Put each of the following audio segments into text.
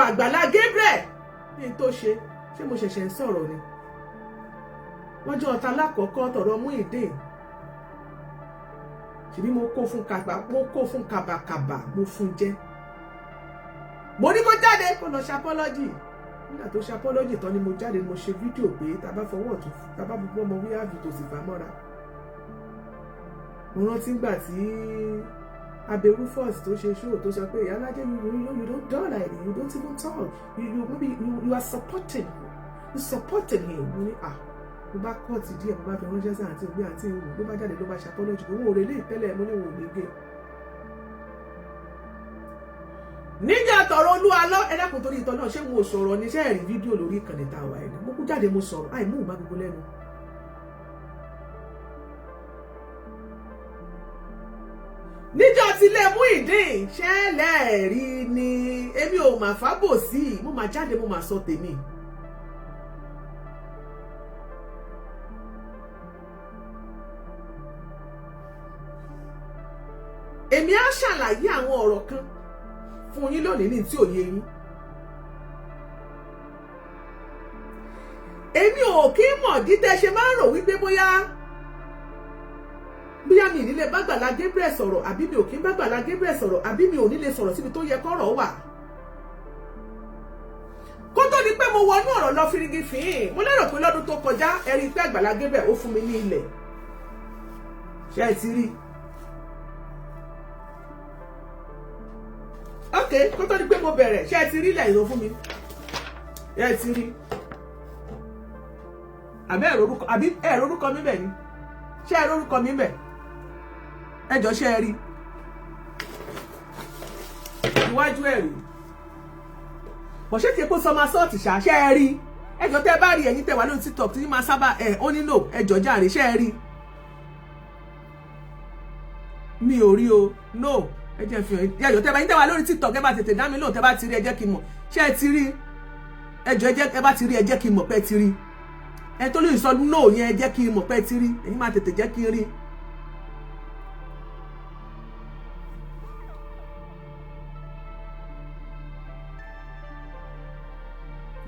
ọ̀rọ̀ Àgbàlá Gabriel ní tó ṣe mo ṣẹ̀ṣẹ̀ ń sọ̀rọ̀ ni wọ́n jẹ́ ọ̀tá lákọ̀ọ́kọ́ tọ̀rọ̀ Muyideen ṣebí mo kó fún kàbàkàbà mo fún jẹ́ mo ní kó jáde kó lọ ṣe apology nígbà tó ṣe apology tán ni mo jáde mo ṣe fídíò pé tàbá fọwọ́ ọ̀tún tàbá gbogbo ọmọ wíyá fi tòsí fà mọ́ra mo rántí gbà tí Aberu First tó ṣe show tó sọ pé Ìyálájé you don't do like you don't even talk you are supporting him mo ní mo bá kọ́ọ̀tì díẹ̀ mo bá fi ránṣẹ́ sí àǹtí ògbé àǹtí ìwò ló bá jáde ló bá ṣe apology pé òun ò relé ìtẹ́lẹ̀ mo ní òun ò ní gé níjà tọ̀rọ̀ Olúwa lọ ẹ dákun torí ìtọ́ náà ṣé mo sọ̀rọ̀ ní ṣe ẹ̀rí fídíò lórí ìkànnì tá a wà ẹni mo kú jáde mo sọ̀rọ̀ àìmú ìmá gbogbo lẹ́nu níjọ́ tí lè Muyideen ṣẹlẹ̀ rí ni èmi ò mà fábòsí mo mà jáde mo mà sọ tèmi èmi á ṣàlàyé àwọn ọ̀rọ̀ kan fún yín lónìí ní tí ò yé yín èmi ò kí mọ̀ dídẹ́ ṣe máa ń rò wípé bóyá mi ní lè bá Àgbàlá Gabriel sọ̀rọ̀ àbí mi ò kí ń bá Àgbàlá Gabriel sọ̀rọ̀ àbí mi ò ní lè sọ̀rọ̀ síbi tó yẹ kọ́rọ̀ wà kó tó di pé mo wọnú ọ̀rọ̀ lọ fìrìgì fìhìn mo lérò pé lọ́dún tó kọjá ẹ rí pé Àgbàlá Gabriel ó fún mi ní ilẹ̀ ṣé ẹ ti rí ok kó tó di pé mo bẹ̀rẹ̀ ṣé ẹ ti rí ilẹ̀ ìlú fún mi ṣé ẹ ti rí àbí ẹ̀rọ orúkọ mi bẹ̀ ni ṣé ẹ̀rọ orúkọ mi bẹ̀ ẹjọ́ ṣé ẹ rí iwájú ẹ̀ rí bọ̀ ṣé kí epo sọmọ sọ́ọ̀tì ṣe ẹ rí ẹjọ́ tẹ́ bá rí ẹ̀yin tẹ́ wà lórí TikTok tí máa sábà ó nílò ẹjọ́ jàre ṣé ẹ rí mi ò rí o no ẹ jẹ́ fi hàn ẹjọ́ tẹ́ bá yín tẹ́ wà lórí TikTok ẹ bá tètè dá mi lóhùn tẹ́ bá ti rí ẹ jẹ́ kí n mọ̀ ṣé ẹ ti rí ẹjọ́ ẹ bá ti rí ẹ jẹ́ kí n mọ̀ pé ẹ ti rí ẹ tó lè sọ no yẹn ẹ jẹ́ kí n mọ̀ pé ẹ ti rí ẹ̀yin máa tètè jẹ́ kí n rí.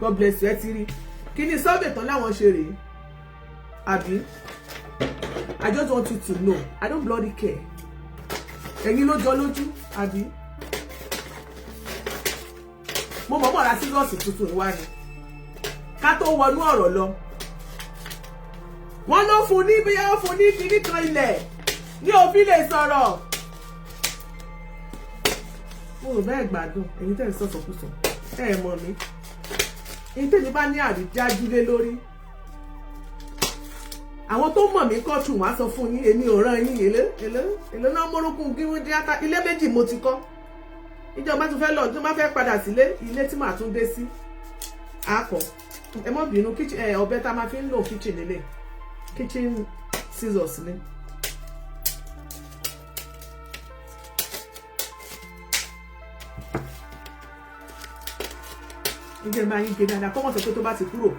God bless you ẹ ti rí kí ni sọ́ọ̀bẹ̀ tán láwọn ṣe rèé àbí I just want you to know I don't bloody care ẹ̀yin ló jọ lójú àbí mo mọ̀ mọ̀ ra sílọ́ọ̀sì tuntun ìwá ni ká tó wọnú ọ̀rọ̀ lọ wọ́n ló fún ní bí ó fún ní kíní kan ilẹ̀ ní òfin lè sọ̀rọ̀ mo rò bẹ́ẹ̀ gbádùn ẹ̀yin tẹ́ ń sọ̀sọ̀kúsọ ẹ̀ mọ̀ mí ẹ̀yin tẹ́mi bá ní àrídájú lé lórí àwọn tó mọ̀ mí kọ́tù wá sọ fún yín èmi ò rán yín èlé náà mọ́rúkún gíwọ́n díátá ilé méjì mo ti kọ́ ìjọba tún fẹ́ lọ tó máa fẹ́ padà sílé ilé tí màá tún dé sí àkọ́ ẹ mọ́ bínú ọ̀bẹ tá a máa fi ń lò kitchen nílé kitchen scissors ni. ǹjẹ́ máa yín gé dáadáa kọ́mọ̀ sọ pé tó bá ti kúrò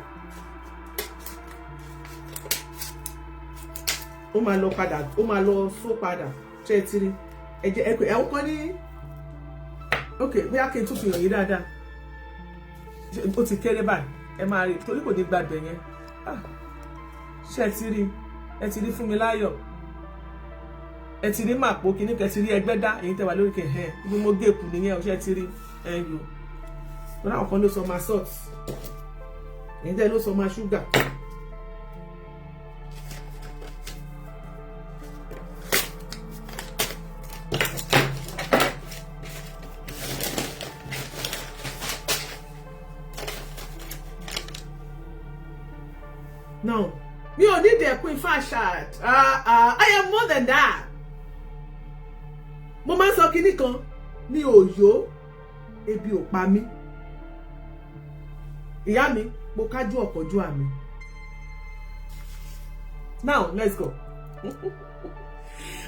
ó máa lọ padà ó máa lọ só padà ṣe ti rí ẹ̀jẹ̀ ẹ̀kọ́ ẹ̀ ń kọ́ ní ok bóyá kí n tún fi hàn yín dáadáa ó ti kéré báyìí ẹ máa rí torí kò ní gbàgbẹ́ yẹn ṣe ẹ ti rí fún mi láyọ̀ ẹ ti rí màpò kìíní kẹ ti rí ẹgbẹ́ dá èyí tẹ wà lórí kẹ ibi mo gé èkù nìyẹn ṣe ti rí ẹyọ wọn àwọn kan ló sọ ma salt èyí tẹ ló sọ ma ṣúgà. No, mi ò need a queen fashion. I am more than that. Mo máa ń sọ kinní kan mi ò yó ebi ò pa mí. Ìyá mi mo kájú ọ̀pọ̀jú àmì. Now let's go.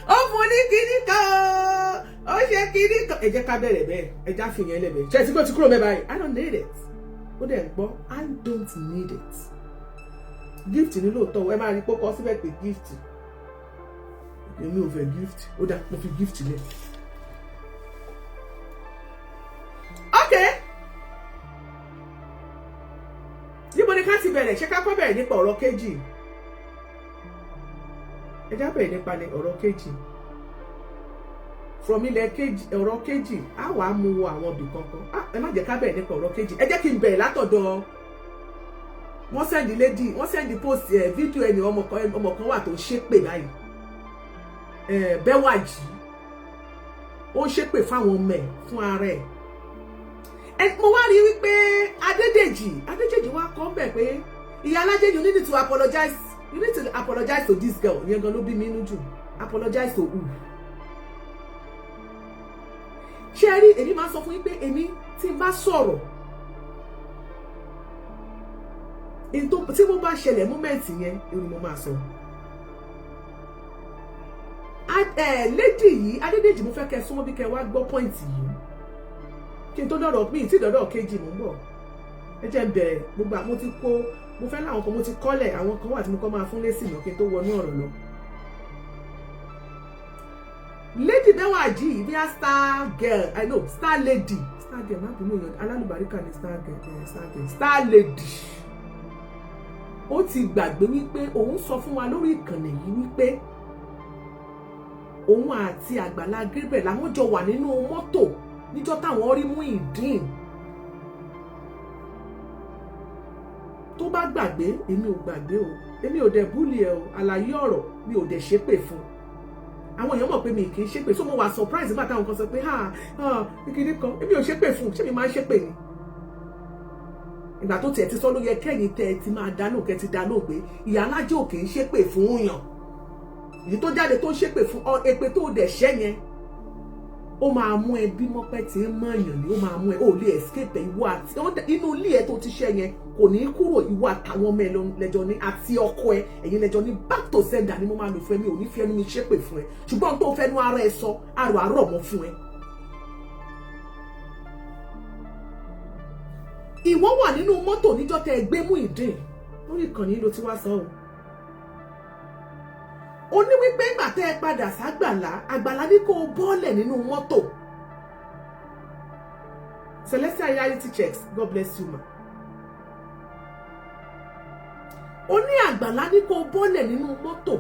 Ó fún ní kinní kan ó ṣe kinní kan ẹ jẹ́ ká bẹ̀rẹ̀ bẹ́ẹ̀ ẹ já fi yẹn lẹ́bẹ̀ẹ́. Ṣé ti kó ti kúrò mẹ́ báyìí? I don't need it. Ó dẹ̀ ń gbọ́ I don't need it. Gift ni lóòótọ́ ẹ máa rí pọ́kọ́ síbẹ̀ pé gift èmi ò fẹ́ gift ó dá mo fi gift lẹ̀. Okay bẹ̀rẹ̀ ṣé ká kọ́ bẹ̀rẹ̀ nípa ọ̀rọ̀ kejì ẹ já bẹ̀rẹ̀ nípa ọ̀rọ̀ kejì from ilẹ̀ kejì ọ̀rọ̀ kejì á wàá mú wo àwọn ibì kankan ẹ má jẹ́ ká bẹ̀rẹ̀ nípa ọ̀rọ̀ kejì ẹ jẹ́ kí n bẹ̀rẹ̀ látọ̀dọ̀ wọ́n sẹ́ndì post fídíò ẹni ọmọ kan wà tó ń ṣépè báyìí Bẹ́wàjí ó ń ṣépè fáwọn ọmọ ẹ̀ fún ara ẹ̀ mo wá rí wípé Adédèjì wá kọ́ bẹ̀ pé ìyá alájẹ you need to apologize to this girl ìyẹn gan ló bí mi inú jù apologize to who. ṣé ẹ rí èmi máa sọ fún yín pé èmi tí n bá sọ̀rọ̀ tí mo bá ṣẹlẹ̀ múmẹ́ǹtì yẹn èmi mo máa sọ. Lady yìí Adédèjì mo fẹ́ kẹ́ súnmọ́ bí kẹ́ wá gbọ́ pọ́ìntì yìí kí n tó dọ̀rọ̀ mi tí dọ̀rọ̀ kejì mò ń bọ̀ ẹ jẹ́ n bẹ̀rẹ̀ gbogbo mo ti kó mo fẹ́ láwọn kan mo ti kọ́lẹ̀ àwọn kan wà tí mo kọ́ máa fún lésì náà kí n tó wọnú ọ̀rọ̀ lọ. Lady Bẹ́wàjí bí a star girl star lady má bínú yan alálùbáríkà ni star lady ó ti gbàgbé wípé òun sọ fún wa lórí ìkànnì yìí wípé òun àti Àgbàlá Gabriel làwọn jọ wà nínú mọ́tò níjọ́ táwọn rí Muyideen tó bá gbàgbé èmi ò gbàgbé o èmi ò dẹ̀ búlì ẹ o àlàyé ọ̀rọ̀ mi ò dẹ̀ ṣépè fún àwọn èèyàn mọ̀ pé mi kì í ṣépè so mo wà surprise nígbà táwọn kan sọ pé kíkiri kan èmi ò ṣépè fún ṣé mi máa ń ṣépè ni ìgbà tó tiẹ̀ ti sọ ló yẹ kẹ́yìn tẹ́ ẹ ti máa dáná kẹ́ ti dáná pé ìyá alájẹ́ ò kì í ṣépè fún yàn èyí tó jáde tó ṣépè fún èpè tó dẹ̀ ṣẹ́ yẹn ó máa mú ẹ bí mọ́pẹ́ tí ń mọ̀ èèyàn ni ó máa mú ẹ ó lè escape ìwọ àti inú ilé ẹ tó ti ṣẹ́ yẹn kò ní kúrò ìwọ àtàwọn ọmọ ẹ lẹ́jọ́ ní àti ọkọ ẹ ẹ̀yin lẹ́jọ́ ní back to sender ni mo máa lò fún ẹ mi ò ní fi ẹnu mi ṣépè fún ẹ ṣùgbọ́n tó fẹ́nu ara ẹ sọ àrọ̀ mọ́ fún ẹ. ìwọ wà nínú mọ́tò níjọ́ tẹ́ ẹ gbé Muyideen lórí ìkànnì ló ti wá sọ ó ní wípé ìgbà tẹ́ ẹ padà ságbàlá Àgbàlá ní kó o bọ́ọ̀lẹ̀ nínú mọ́tò Celestial reality checks God bless you ma. ó ní Àgbàlá ní kó o bọ́ọ̀lẹ̀ nínú mọ́tò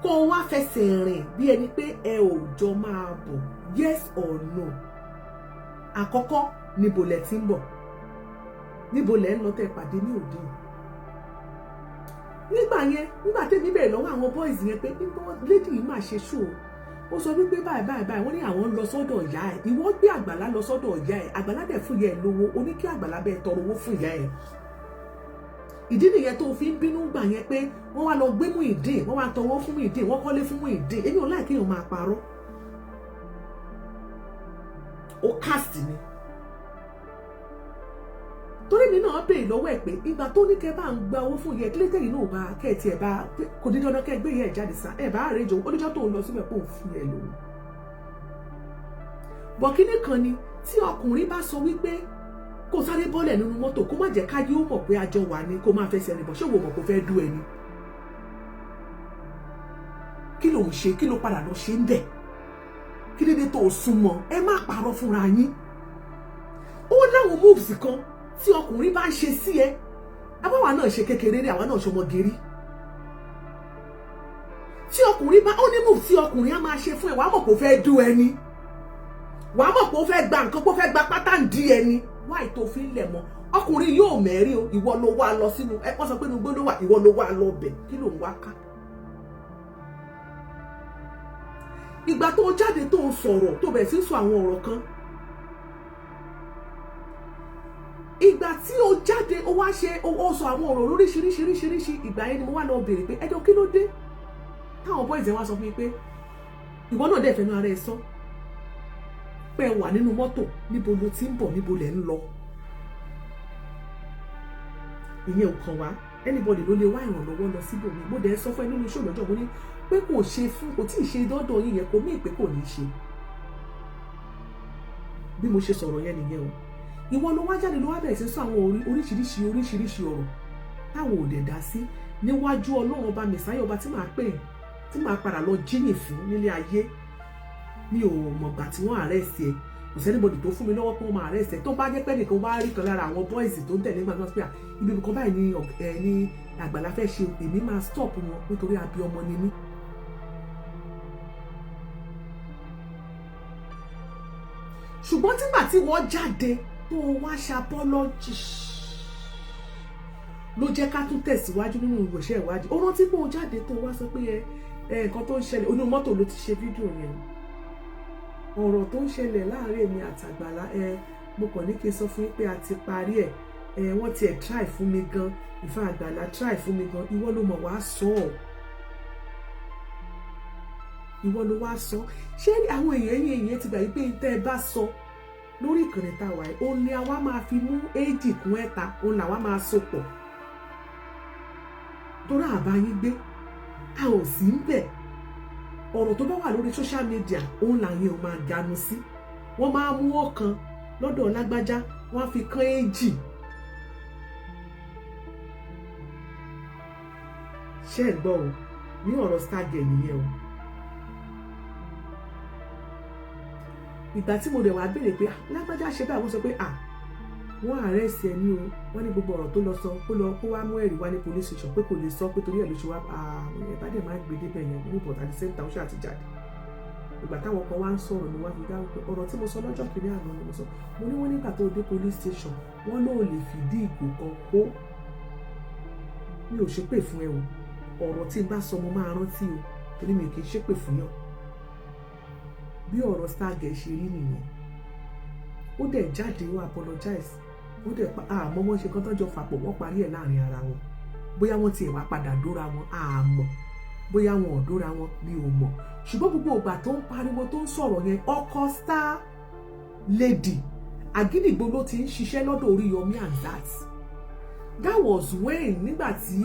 kó o wá fẹsẹ̀ rìn bí ẹni pé ẹ ò jọ máa bọ̀ yes or no. Àkọ́kọ́ níbo lẹ ti ń bọ̀ níbo lẹ ń lọ tẹ́ pàdé ní òde nígbà tẹ́mi bẹ̀rẹ̀ lọ́wọ́ àwọn boys yẹn pé lady yìí máa ṣe ṣó ó sọ wípé báyìí wọ́n ní àwọn ń lọ sọ́dọ̀ ìyá ẹ̀ ìwọ gbé Àgbàlá lọ sọ́dọ̀ ìyá ẹ̀ Àgbàlá dẹ̀ fún ìyá ẹ̀ lówó ó ní kí Àgbàlá bẹ́ẹ̀ tọrọ owó fún ìyá ẹ̀ ìdí nìyẹn tó fi ń bínú gbà yẹn pé wọ́n wá lọ gbé Muyideen wọ́n wá tọwọ́ fún Muyideen wọ́n kọ́lé fún Muyideen èmi ò láì kéèyàn máa parọ́ ó cast ni torí mi náà béèrè lọ́wọ́ ẹ̀ pé ìgbà tó ní kẹ́ bá ń gba owó fún yẹ kí lẹ́tẹ̀yìn náà bá kẹ́ẹ̀tì ẹ̀ bá kò ní dandan kẹ́ gbé yẹ jáde sá ẹ̀ bá àrèjọ oníjọ́ tó ń lọ síbẹ̀ kó ń fún ẹ lòun. bọ̀kínì kan ni tí ọkùnrin bá sọ wípé kó sáré bọ́lẹ̀ nínú mọ́tò kó má jẹ́ káyé ó mọ̀ pé àjọ wà ní kó má fẹsẹ̀ rìn bọ̀ ṣé wo mọ̀ kó fẹ́ dú ẹni. kí ló ń ṣe kí ló padà lọ ṣe ń bẹ̀ kí dédé tó o súnmọ́ ẹ má parọ́ fúnra yín. ó láwọn moves kan tí ọkùnrin bá ń ṣe sí ẹ abáwa náà ṣe kékeré rí àwa náà ṣọmọ gírí tí ọkùnrin bá ó ní move tí ọkùnrin á máa ṣe fún ẹ wàá mọ̀ kó fẹ́ dú ẹni wàá mọ̀ kó fẹ́ gba nǹkan kó fẹ́ gba pátá ń di ẹni wáì tó fi ń lẹ̀ mọ́ ọkùnrin yóò mẹ́rí o ìwọ ló wá lọ sínú ẹ wọ́n sọ pé inú gbọ́dọ̀ wà ìwọ ló wá lọ bẹ̀ kí ló ń wá ká. ìgbà tó jáde tó ń sọ̀rọ̀ tó bẹ̀rẹ̀ sí sọ àwọn ọ̀rọ̀ kan ìgbà tí o jáde o wá ṣe o sọ àwọn ọ̀rọ̀ lóríṣiríṣiríṣiríṣi ìgbà yẹn ni mo wá lọ béèrè pé ẹjọ́ kí ló dé táwọn boys yẹn wá sọ fún mi pé ìwọ náà dẹ̀ fẹ́nu ara ẹ sọ pé ẹ wà nínú mọ́tò níbo ló ti ń bọ̀ níbo lẹ̀ ń lọ ìyẹn ò kàn wá anybody ló lè wá ìrànlọ́wọ́ lọ síbòmí mo dẹ̀ sọ fún ẹ nínú ṣòlọ́jọ́ mo ní pé kò tí ì ṣe dọ́dọ̀ yìí yẹn kò mí pé kò ní ṣe bí mo ṣe sọ̀rọ̀ yẹn nìyẹn o ìwọ ló wá jáde ló wá bẹ̀rẹ̀ sí sọ àwọn oríṣiríṣi ọ̀rọ̀ táwọn ò dẹ̀ dá sí níwájú Ọlọ́run ọba mẹ̀sáyà ọba tí màá pè tí màá padà lọ jíyìn fún nílé ayé mi ò mọ̀gbà tí wọ́n arrest ẹ kò sẹ́nibọ̀dì tó fún mi lọ́wọ́ pé wọ́n máa arrest ẹ̀ tó bá jẹ́ pé nìkan wá rí kan lára àwọn boys tó ń tẹ̀lé gbàgbọ́ pé ibi nǹkan báyìí ní Àgbàlá fẹ́ ṣe èmi máa stop wọn nítorí àbí ọmọ ni mí. ṣùgbọ́n tígbà tí wọ́n jáde tó wá ṣapọ́lọ́jì ló jẹ́ ká tún tẹ̀síwájú nínú ìgbésẹ̀ ìwádìí ó rántí pé ó jáde tó wá sọ pé nǹkan tó ń ṣẹlẹ̀ onú mọ́tò ló ti ṣe fídíò yẹn ọ̀rọ̀ tó ń ṣẹlẹ̀ láàárín èmi àtàgbàlá mo kàn ní kí n sọ fún yín pé a ti parí ẹ̀ wọ́n tiẹ̀ try fún mi gan ìfà Àgbàlá try fún mi gan ìwọ ló mọ̀ wá sọ ọ́ ìwọ ló wá sọ ṣé àwọn èèyàn ti gbà yí pé tẹ́ ẹ bá sọ lórí ìkànnì tá a wà yìí òun ni àwa máa fi mú èjì kún ẹ̀ta òun làwa máa so pọ̀ torí àbá yín gbé a ò sí ń bẹ̀ ọ̀rọ̀ tó bá wà lórí social media òun làyẹn ò máa ganu sí wọ́n máa mú ọ̀kan lọ́dọ̀ lágbájá wọ́n á fi kán èjì ṣé ẹ̀ gbọ́ o ní ọ̀rọ̀ Stargurl nìyẹn o ìgbà tí mo dẹ̀ wá béèrè pé lágbájá ṣe báyìí wọ́n sọ pé wọ́n arrest ẹ ní o wọ́n ní gbogbo ọ̀rọ̀ tó lọ sọ kó wá mú ẹ̀rí wá ní police station pé kò lè sọ pé torí ẹ̀ ló ṣe wá ẹ̀bá dẹ̀ máa gbé débẹ̀ yẹn ní but at the same time ó ṣáà ti jáde ìgbà táwọn kan wá ń sọ̀rọ̀ ni wọ́n fi dá pé ọ̀rọ̀ tí mo sọ lọ́jọ́ kìíní àná ni mo sọ mo ní wọ́n nígbà tó dé police station wọ́n lóò lè fìdí ìgò kan kó mi ò ṣépè fún ẹ o ọ̀rọ̀ tí n bá sọ mo máa rántí o torí mi kì í ṣépè fún yàn bí ọ̀rọ̀ Stargurl ṣe rí nìyẹn ó dẹ̀ jáde ó apologize ó dẹ̀ àmọ́ wọ́n ṣe kán tọ́jọ́ fapọ̀ wọ́n parí ẹ̀ láàrin ara wọn bóyá wọ́n tiẹ̀ wá padà dóra wọn àmọ́ bóyá wọn ò dóra wọn mi ò mọ̀ ṣùgbọ́n gbogbo ìgbà tó ń pariwo tó ń sọ̀rọ̀ yẹn ọkọ Star Lady Àgídìgbò ló ti ń ṣiṣẹ́ lọ́dọ̀ Oríyọmí Hamzat that was when nígbà tí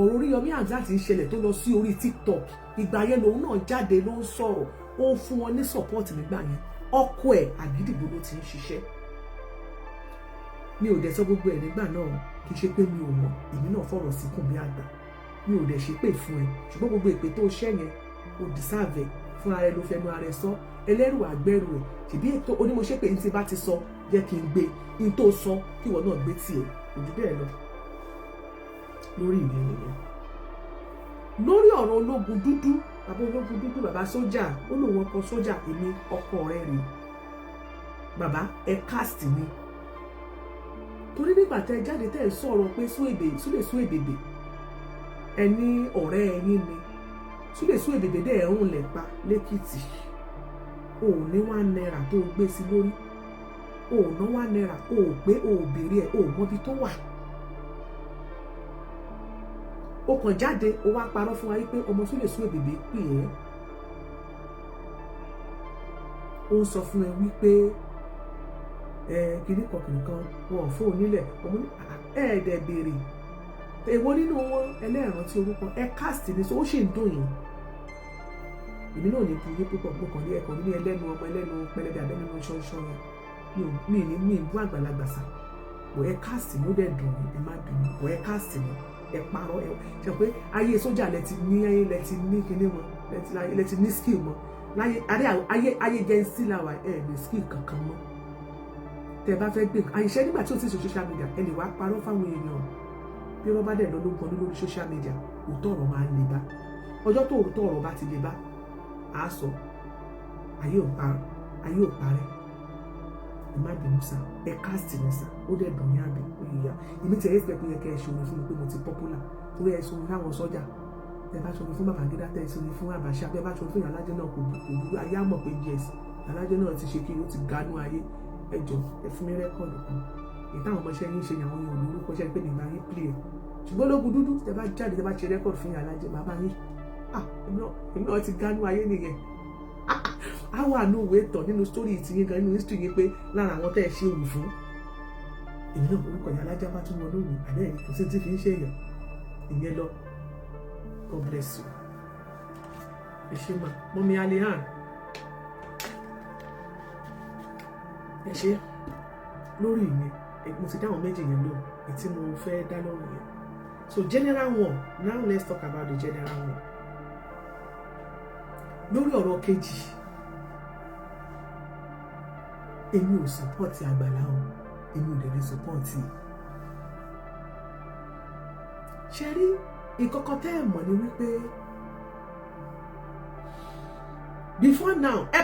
ọ̀rọ̀ Oríyọmí Hamzat ń ṣẹlẹ̀ tó lọ sí orí TikTok ìgbà yẹn lòun náà jáde ló ń sọ̀rọ̀ ó ń fún wọn ní support nígbà yẹn ọkọ ẹ̀ Àgídìgbò ló ti ń ṣiṣẹ́ mi ò dẹ̀ sọ gbogbo ẹ̀ nígbà náà kì í ṣe pé mi ò mọ̀ èmi náà fọ̀rọ̀ síkùn bí àgbà mi ò dẹ̀ ṣe pé fún ẹ ṣùgbọ́n gbogbo èpè tó ṣẹ́ yẹn o deserve fúnra rẹ ló fẹnu ara ẹ sọ ẹlẹ́rù àgbẹ̀rù ẹ̀ ṣèbí ètò onímọ̀ṣẹ́ pé ní ti bá ti sọ jẹ́ kí n gbé ní tó sọ kí ìwọ náà gbé tiẹ̀ ojú bẹ́ẹ̀ lọ lórí ìyẹn nìyẹn lórí ọ̀rọ̀ ológun dúdú bàbá ológun dúdú bàbá sójà ó lòun ọkọ sójà èmi ọkọ rẹ rèé bàbá ẹ cast ni torí nígbà tẹ jáde tẹ sọ̀rọ̀ pé Súlè Súèbèbè ẹni ọ̀rẹ́ ẹyin ni Súlè Súèbèbè dẹ̀ ń lẹ̀ pa lẹ́kìtì ò ní £1 tó gbé sí lórí ò ná £1 ò gbé ò béèrè ẹ̀ ò mọbi tó wà ó kàn jáde ó wá parọ́ fún wa wípé ọmọ Súlè Súèbèbè pè é ó ń sọ fún ẹ wípé kìnnìkan wọn ò fún onílẹ̀ ọmọ ní ẹ̀ẹ́dẹ̀ béèrè èwo nínú wọn ẹlẹ́ẹ̀rán tí orúkọ ẹ cast ni ó ṣì ń dùn yín èmi náà ní bu yín púpọ̀ mo kàn ní ẹ̀kọ́ ní ẹlẹ́nu ọmọ ẹlẹ́nu pẹlẹbẹ abẹ́ nínú ṣọ́nṣọ́ yẹn mi bú àgbàlagbà sá bọ̀ ẹ cast ni ó dẹ̀ dùn yín ẹ má dùn yín bọ̀ ẹ cast ni ẹ parọ́ ẹ ṣe pé ayé sójà lẹ ti ní kinní wọn lẹ ti ní skill mọ́ ayé jẹ́ ń sí làwà ẹ ní skill kankan mọ́ tẹ bá fẹ́ gbé àyíṣẹ́ nígbà tí ó ti ṣe social media ẹ lè wá parọ́ fáwọn èèyàn bí wọ́n bá dẹ̀ lọ́lọ́gbọ́n ní lórí social media òótọ́ ọ̀rọ̀ máa ń le bá ọjọ́ tó òótọ́ ọ̀rọ̀ bá ti le bá a sọ ayé ò parẹ́ ẹ má bínú sá ẹ cast ní sá ó dẹ̀ dùn ní àbí ìyá èmi tí ẹ yẹ pé kẹ́ ẹ ṣòro fún mi pé mo ti popular torí ẹ ṣòro fáwọn sọ́jà ẹ bá ṣòro fún Babangida tẹ ẹ ṣòro fún Abacha ẹ bá ṣòro fún Alájẹ náà kò dúró ayé àmọ̀ pé yes Alájẹ náà ti ṣe kí ó ti ganú ayé ẹ jọ ẹ fún mi rẹ́kọ̀dù kan ìtàwọn ọmọọṣẹ́ yín ṣe àwọn yòó lórúkọ ṣe pé nígbà yín play ẹ ṣùgbọ́n ológun dúdú tẹ bá jáde tẹ bá ṣe rẹ́kọ̀dù fún Alájẹ bàbá yín èmi náà ti ganú ayé nìyẹn àwọn àánú ìwé tọ̀ nínú story ti yín gan nínú history yín pé lára àwọn tẹ́ ẹ ṣe òwì fún èmi náà orúkọ ìyá Alájà bá tún wọn lónìí àbẹ́ kò sí ti fi ń ṣe èèyàn ìyẹn lọ God bless you ẹ ṣe mà mọ́mí Alihan ẹ ṣe lórí ìyẹn mo ti dáhùn méjì yẹn lò èyí tí mo fẹ́ dá lọ́rùn yẹn so general one now let's talk about the general one lórí ọ̀rọ̀ kejì èmi ò support Àgbàlá o, èmi ò dẹ̀ lè support. ṣe rí ìkọ̀kọ̀ tẹ́ ẹ̀ mọ̀ ni wípé before now ẹ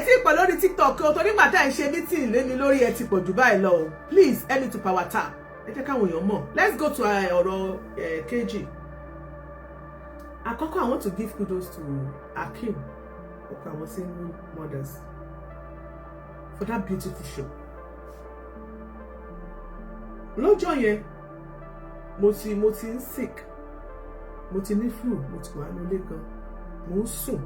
ti pọ̀ lórí TikTok o, torí gbà tá ẹ̀ ṣe meeting lé ní lórí ẹ ti pọ̀ jù báyìí lọ o. Please help me to power tap, ẹ jẹ́ káwọn èèyàn mọ̀. Let's go to ọ̀rọ̀ kejì. Àkọ́kọ́, I want to give kudos to Akeem ọkọ àwọn single mothers for that beautiful show. Lọ́jọ́ yẹn mo ti ń sick, mo ti ní flu, mo ti wà nílé gan, mo ń sùn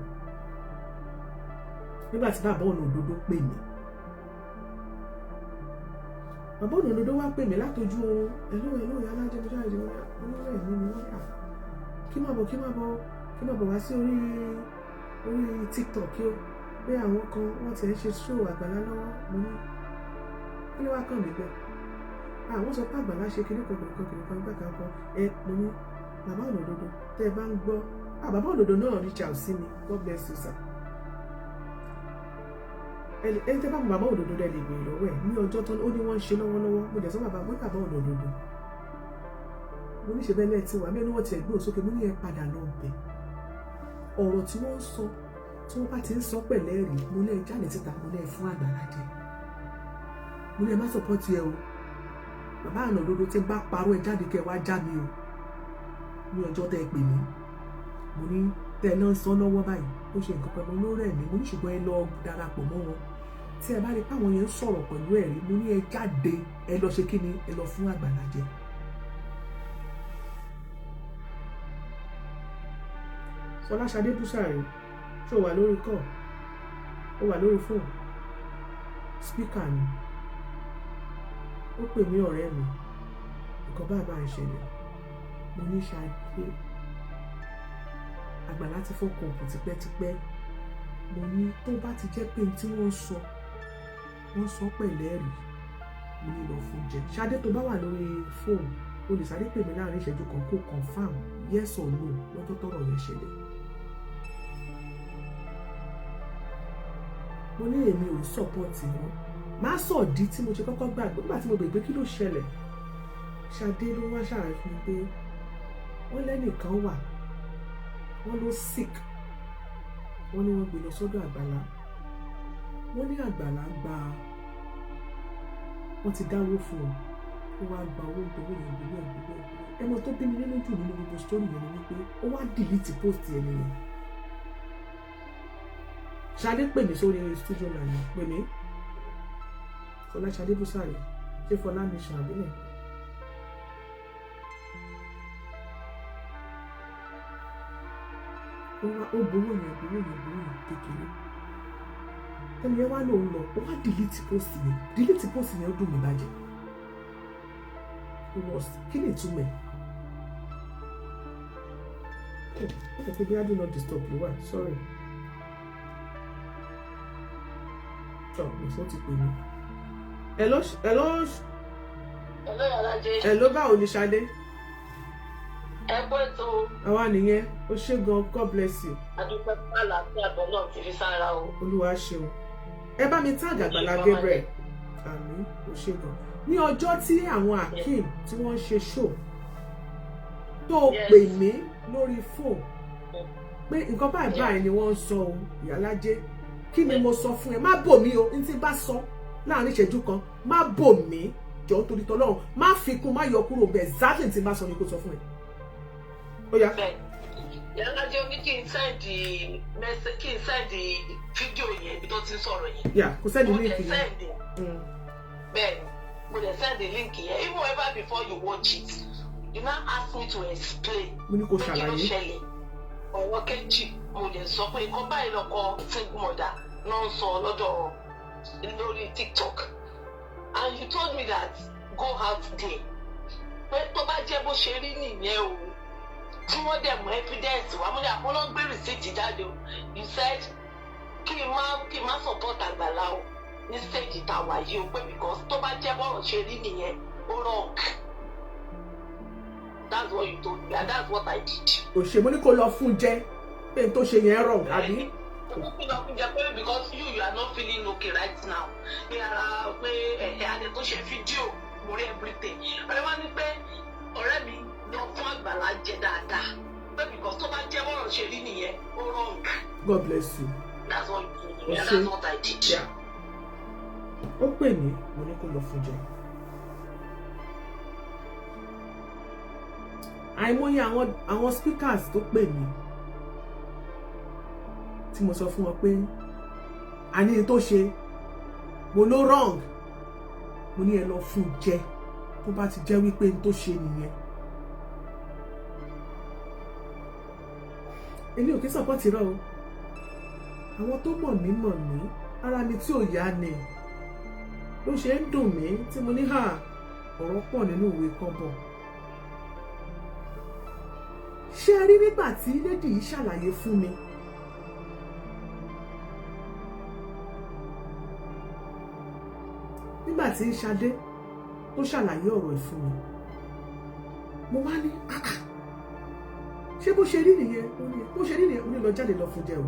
nígbà tí bàbá ọ̀nà òdodo pè mí. Bàbá ọ̀nà òdodo wá pè mí látọjú oorun. Hello Alájẹ mo jáde onílẹ̀ mi ni wọ́n yà kí má bọ̀ wá sí orí TikTok yó pé àwọn kan wọ́n ti ń ṣe show Àgbàlá lọ́wọ́. Mo ní kí ló wá kàn mí bẹ́ẹ̀. Àwọn sọ pé Àgbàlá ṣe kíní kan nígbà kan mo ní bàbá ọ̀nà òdodo tẹ́ ẹ bá ń gbọ́. Bàbá ọ̀nà òdodo náà reach out sí mi. God bless you sir. Ẹni tẹ́ bá mú bàbá òdodo rẹ̀ lè gbèrè lọ́wọ́ ẹ̀ ní ọjọ́ tó ó ní wọ́n ń ṣe lọ́wọ́lọ́wọ́. Mo dẹ̀ sọ bàbá òdodo mo ní ṣe bẹ́ẹ̀ lẹ́ẹ̀ tí wà mẹ́nu wọ́n ti ẹ̀gbọ́n sókè. Mo ní ẹ padà lọ bẹ̀. Ọ̀rọ̀ tí wọ́n ń sọ tí wọ́n bá ti ń sọ pẹ̀lẹ́ rí, mo ní ẹ jáde síta, mo ní ẹ fún Àgbàlá jẹ, mo ní ẹ má support ẹ o. Bàbá ọ̀nà òdodo tí bá parọ́ ẹ jáde kẹ wá já mi o ní ọjọ́ tẹ́ ẹ pè mí. Mo ní tẹ́ ẹ náà ń sọ lọ́wọ́ báyìí ó ṣe nǹkan pẹ̀lú olóró ẹ̀mí. Mo ní ṣùgbọ́n ẹ lọ darapọ̀ mọ́ wọn. Tí ẹ bá rí páwọn yẹn ń sọ̀rọ̀ pẹ̀lú ẹ̀rí, mo ní ẹ jáde ẹ lọ ṣe kíni, ẹ lọ fún Àgbàlá jẹ. Fọláṣadé Búsàrí ṣó wà lórí kọ́, ó wà lórí fóònù, spíkà ni. Ó pè mí ọ̀rẹ́ mi, nǹkan bàbá ìṣẹ̀lẹ̀. Mo ní Ṣadé, Àgbàlá ti fọ́kàn ọ̀pọ̀ tipẹ́tipẹ́. Mo ní tó bá ti jẹ́ pé tí wọ́n sọ pẹ̀lẹ́ rí, mo ní lọ fún jẹ. Ṣadé tó bá wà lórí fóònù, o lè sáré pè mí láàrin ìṣẹ́jú kan kó confirm yes or no lọ́jọ́ tọ́rọ̀ yẹn ṣẹlẹ̀. Mo ní èmi ò sọ́pọ̀tì wọn. Má sọ̀dí tí mo ṣe kọ́kọ́ gbàgbé nígbà tí mo bègbè kí ló ṣẹlẹ̀. Ṣadé ló wá ṣàlàyé fún mi pé wọ́n lẹ́nìkan wà, wọ́n ló sick, wọ́n ní wọ́n gbé lọ sọ́dọ̀ Àgbàlá. Wọ́n ní Àgbàlá wọ́n ti dáwó fún wọn, ó wá gba owó gbowó yẹn gbogbo. Ẹmọ tó bí mi nínú jù nínú gbogbo story yẹn ni wípé ó wá delete post yẹn nìyẹn. Ṣadé pè mí sórí studio náà, pè mí Fọláṣadé Búsàrí ṣé Fọlá ní ṣàbílẹ̀. Ó gbowó yẹn kékeré. Ẹni yẹn wá lòun lọ, ó wá delete post yẹn ó dùn mí bàjẹ́. Kí ni ìtumọ̀ ẹ̀? Ó sọ pé bí I do not disturb you wá, sorry. Ìfọ́ ti pè mí. Hello Alájẹ. Hello báwo ni Ṣadé? Ẹ pẹ́ tó. Àwa nìyẹn, ó ṣé gan, God bless you. Adúpẹ́ àlàáfíà àbọ̀ náà ti fi sára o. Olúwa ṣeun. Ẹ bá mi tag Àgbàlá Gabriel. Àmín, ó ṣé gan. Ní ọjọ́ tí àwọn Akeem tí wọ́n ṣe show tó pè mí lórí fóònù pé nǹkan báyìí ni wọ́n ń sọ o, Ìyálájé. Kí ni mo sọ fún ẹ? Má bò mí o, n tí bá sọ láàrin ìṣẹ́jú kan, má bò mí jọ̀ọ́ torí t'Ọlọ́run, má fi kún, má yọ kúrò bẹ́ẹ̀, exactly tí bá sọ ni kó sọ fún ẹ. Ó yá. Ìyálájé ó ní kí n sẹ́ndì fídíò yẹn ibi tó ti ń sọ̀rọ̀ yẹn. Yà, kò sẹ́ndì líǹkì yẹn. Bẹ́ẹ̀ni, mo lè sẹ́ndì líǹkì yẹn. Even ever before you watch it, you now ask me to explain. Mo ní kó ṣàlàyé. Kí ló ṣẹlẹ̀? Ọ̀wọ́ kejì, mo lè sọ pé nǹkan báyìí lọ́kọ single mother náà ń sọ lọ́dọ̀ lórí TikTok. And you told me that go out there. Pé tó bá jẹ́ bó ṣe rí nìyẹn o. Tí wọ́n dẹ̀ mú evidence wá, mo ní àpọ́nlọ́ gbé receipt jáde o. You said kí n má support Àgbàlá o ní stage tàwa yìí o pé because tó bá jẹ́ bọ́rọ̀ ṣe rí nìyẹn ó wrong. That's what you told me and that's what I did. Òṣè mo ní kó lọ fún jẹ pé n tó ṣe yẹn wrong àbí? because you are not feeling okay right now. Yàrá pé adé tó ṣe fídíò lórí everything. Ọ̀rẹ́ wa ní pé ọ̀rẹ́ mi lọ fún Àgbàlá jẹ dáadáa. Pé because tó bá jẹ́ bọ́rọ̀ ṣe rí nìyẹn, ó wrong. God bless you. That's what you do. Yeah, that's what I did. Yeah. Ó pè mí, mo ní kó lọ fún jẹ. Àìmọye àwọn speakers tó pè mí tí mo sọ fún wọn pé àní tó ṣe mo ló wrong, mo ní ẹ lọ fún jẹ tó bá ti jẹ́ wípé n tó ṣe nìyẹn. Èmi ò kí support irọ́ o, àwọn tó mọ̀ mí ara mi tí ò yá ni ló ṣe ń dùn mí tí mo ní ọ̀rọ̀ pọ̀ nínú ìwé kọ́bọ̀. Ṣé ẹ rí nígbà tí lady yìí ṣàlàyé fún mi nígbà tí Ṣadé tó ṣàlàyé ọ̀rọ̀ ẹ̀ fún mi, mo wá ní ṣé bó ṣe rí nìyẹn ó ní lọ jáde lọ fún jẹ o.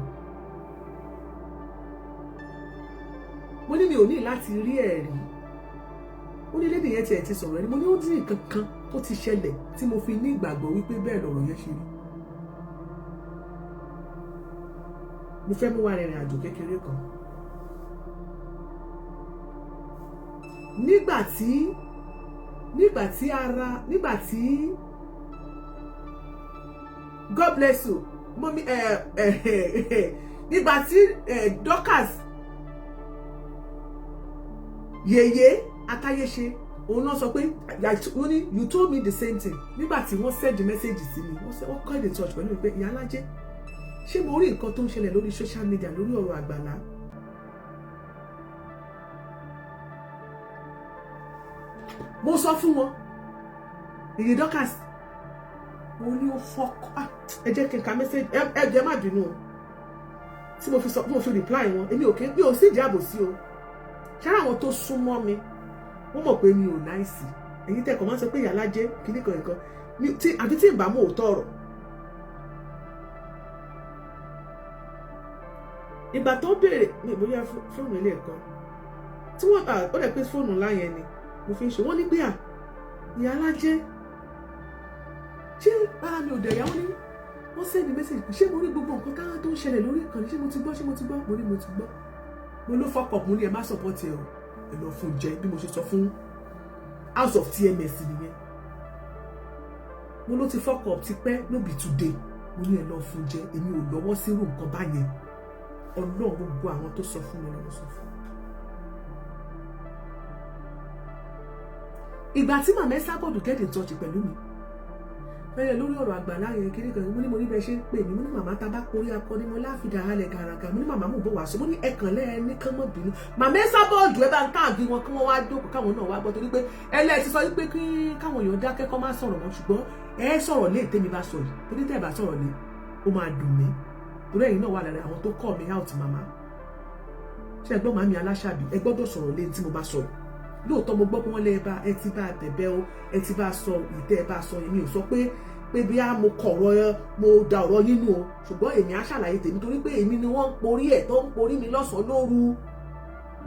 Mo ní mi ò ní láti rí ẹ̀rí, ó ní lady yẹn tiẹ̀ ti sọ̀rọ̀ ẹni, mo ní ó dín nǹkan kan tó ti ṣẹlẹ̀ tí mo fi ní ìgbàgbọ́ wípé bẹ́ẹ̀ lọ̀rọ̀ yẹn ṣe rí. Mo fẹ́ mú wa rìnrìn àjò kékeré kan. Nígbà tí God bless you mommy nígbà tí Dorcas yèyé Atáyéṣe òun náà sọ pé you told me the same thing nígbà tí wọ́n send the message sí mi, wọ́n call in touch pẹ̀lú mi pé Ìyálájé ṣé mo rí nǹkan tó ń ṣẹlẹ̀ lórí social media lórí ọ̀rọ̀ Àgbàlá. Mo sọ fún wọn èyí Dorcas mo ní ó fọ́kọ́ ẹ jẹ́ kí n ka message ẹ jẹ́ má bínú o tí mo fi reply wọn, èmi ò kí n pé o sì jábò sí o ṣáà àwọn tó súnmọ́ mi wọ́n mọ̀ pé mi ò náìsì, èyí tẹ̀kọ̀ máa ń sọ pé Ìyálájé kíní kan nǹkan àbí tí ìbámu òótọ́ ọ̀rọ̀. Ìgbà tó béèrè ní ìbóyá fóònù ilé ẹ̀kọ́ tí wọ́n ó dẹ̀ pé fóònù ńlá yẹn ni mo fi ń ṣe wọ́n ní pé Ìyálájé ṣé ara mi ò dẹ̀ yá, wọ́n send message ṣé mo rí gbogbo nǹkan táwọn tó ń ṣẹlẹ̀ lórí ìkànnì ṣé mo ti gbọ́ mo ní mo ti gbọ́ mo ló fọ́kọ̀ mo ní ẹ má support ẹ o ẹ lọ fún jẹ bí mo ṣe sọ fún House of TMS nìyẹn. Mo ló ti fọ́kọ̀ ti pẹ́ no be today, mo ní ẹ lọ fún jẹ, èmi ò lọ́wọ́ sí irú nǹkan báyẹn. Ọlọ́run gbogbo àwọn tó sọ fún mi ló sọ fún. Ìgbà tí màmá Esabod get in touch pẹ̀lú mi bẹ́ẹ̀ lórí ọ̀rọ̀ Àgbàlá yẹn kiri kan, mo ní bẹ́ẹ̀ ṣe ń pè mí, mo ní màmá tá bá porí akọni mo láfidà halẹ̀ gàràgà, mo ní màmá mò ń bọ̀ wá sí, mo ní ẹ̀kàn lẹ́ẹ̀ni kán mọ́ bínú màmá Esabod ẹ bá ń káàgì wọn kí wọ́n wá jókòó káwọn náà wá gbọ́ torí pé ẹlẹ́ẹ̀ ti sọ wípé kí káwọn èèyàn dákẹ́ kọ́ máa sọ̀rọ̀ mọ́, ṣùgbọ́n ẹ sọ̀rọ̀ lé tèmi bá sọ yìí torí tẹ́ ẹ bá sọ̀rọ̀ lé ó máa dùn mí torí ẹ̀yin náà wà lára àwọn tó call me out màmá. Ṣé ẹgbọ́n màmí Aláṣàbí ẹ gbọ́dọ̀ sọ̀rọ̀ lé tí mo bá sọ̀rọ̀ lóòótọ́ mo gbọ́ pé wọ́n lé ẹ ti bá bẹ̀bẹ̀ o ẹ ti bá sọ ìtẹ́ ẹ bá sọ èmi ò sọ pé bí a mo kọ̀rọ̀ mo da ọ̀rọ̀ yín nù o, ṣùgbọ́n èmi á ṣàlàyé tèmi torí pé èmi ni wọ́n ń porí ẹ̀ tó ń porí mi lọ́sàn-án lóru.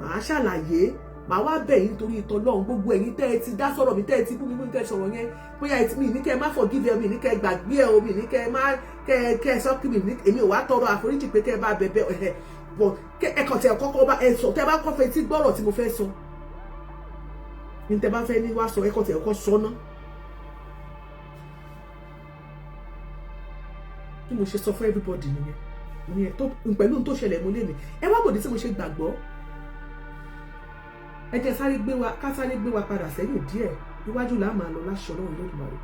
Màá ṣàlàyé màá wá bẹ̀ yín torí ìtọ́lọ́run gbogbo ẹ̀yin tẹ́ ẹ ti dá sọ̀rọ̀ mi tẹ́ ẹ ti bú mi mú kẹ́ sọ̀rọ̀ yẹn bóyá mi ní kẹ́ ẹ má forgive ẹ mi ní kẹ́ ẹ gbàgbé ẹ o mi ní kẹ́ ẹ má kẹ́ ẹ sọ kí mi ní èmi ò wá tọrọ àforíjì pé kẹ́ ẹ bá bẹ̀bẹ̀ ẹ̀ bọ̀ ẹ kàn tẹ̀ kọ́kọ́ bá ẹ sọ tẹ́ bá kọ́ fẹ́ tí gbọ́rọ̀ tí mo fẹ́ sọ ní tẹ́ bá fẹ́ ní wá sọ ẹ kàn tẹ̀ kọ́ sọ ná. Bí mo ṣe sọ fún everybody nìyẹn tó pẹ̀lú tó ṣẹlẹ̀ mo lé mi ẹ wá bòdì tí mo ṣe gbàgbọ́ ẹ jẹ́ sáré gbé wa padà sẹ́yìn díẹ̀ iwájú là máa lọ láṣọ náà lódùmarè.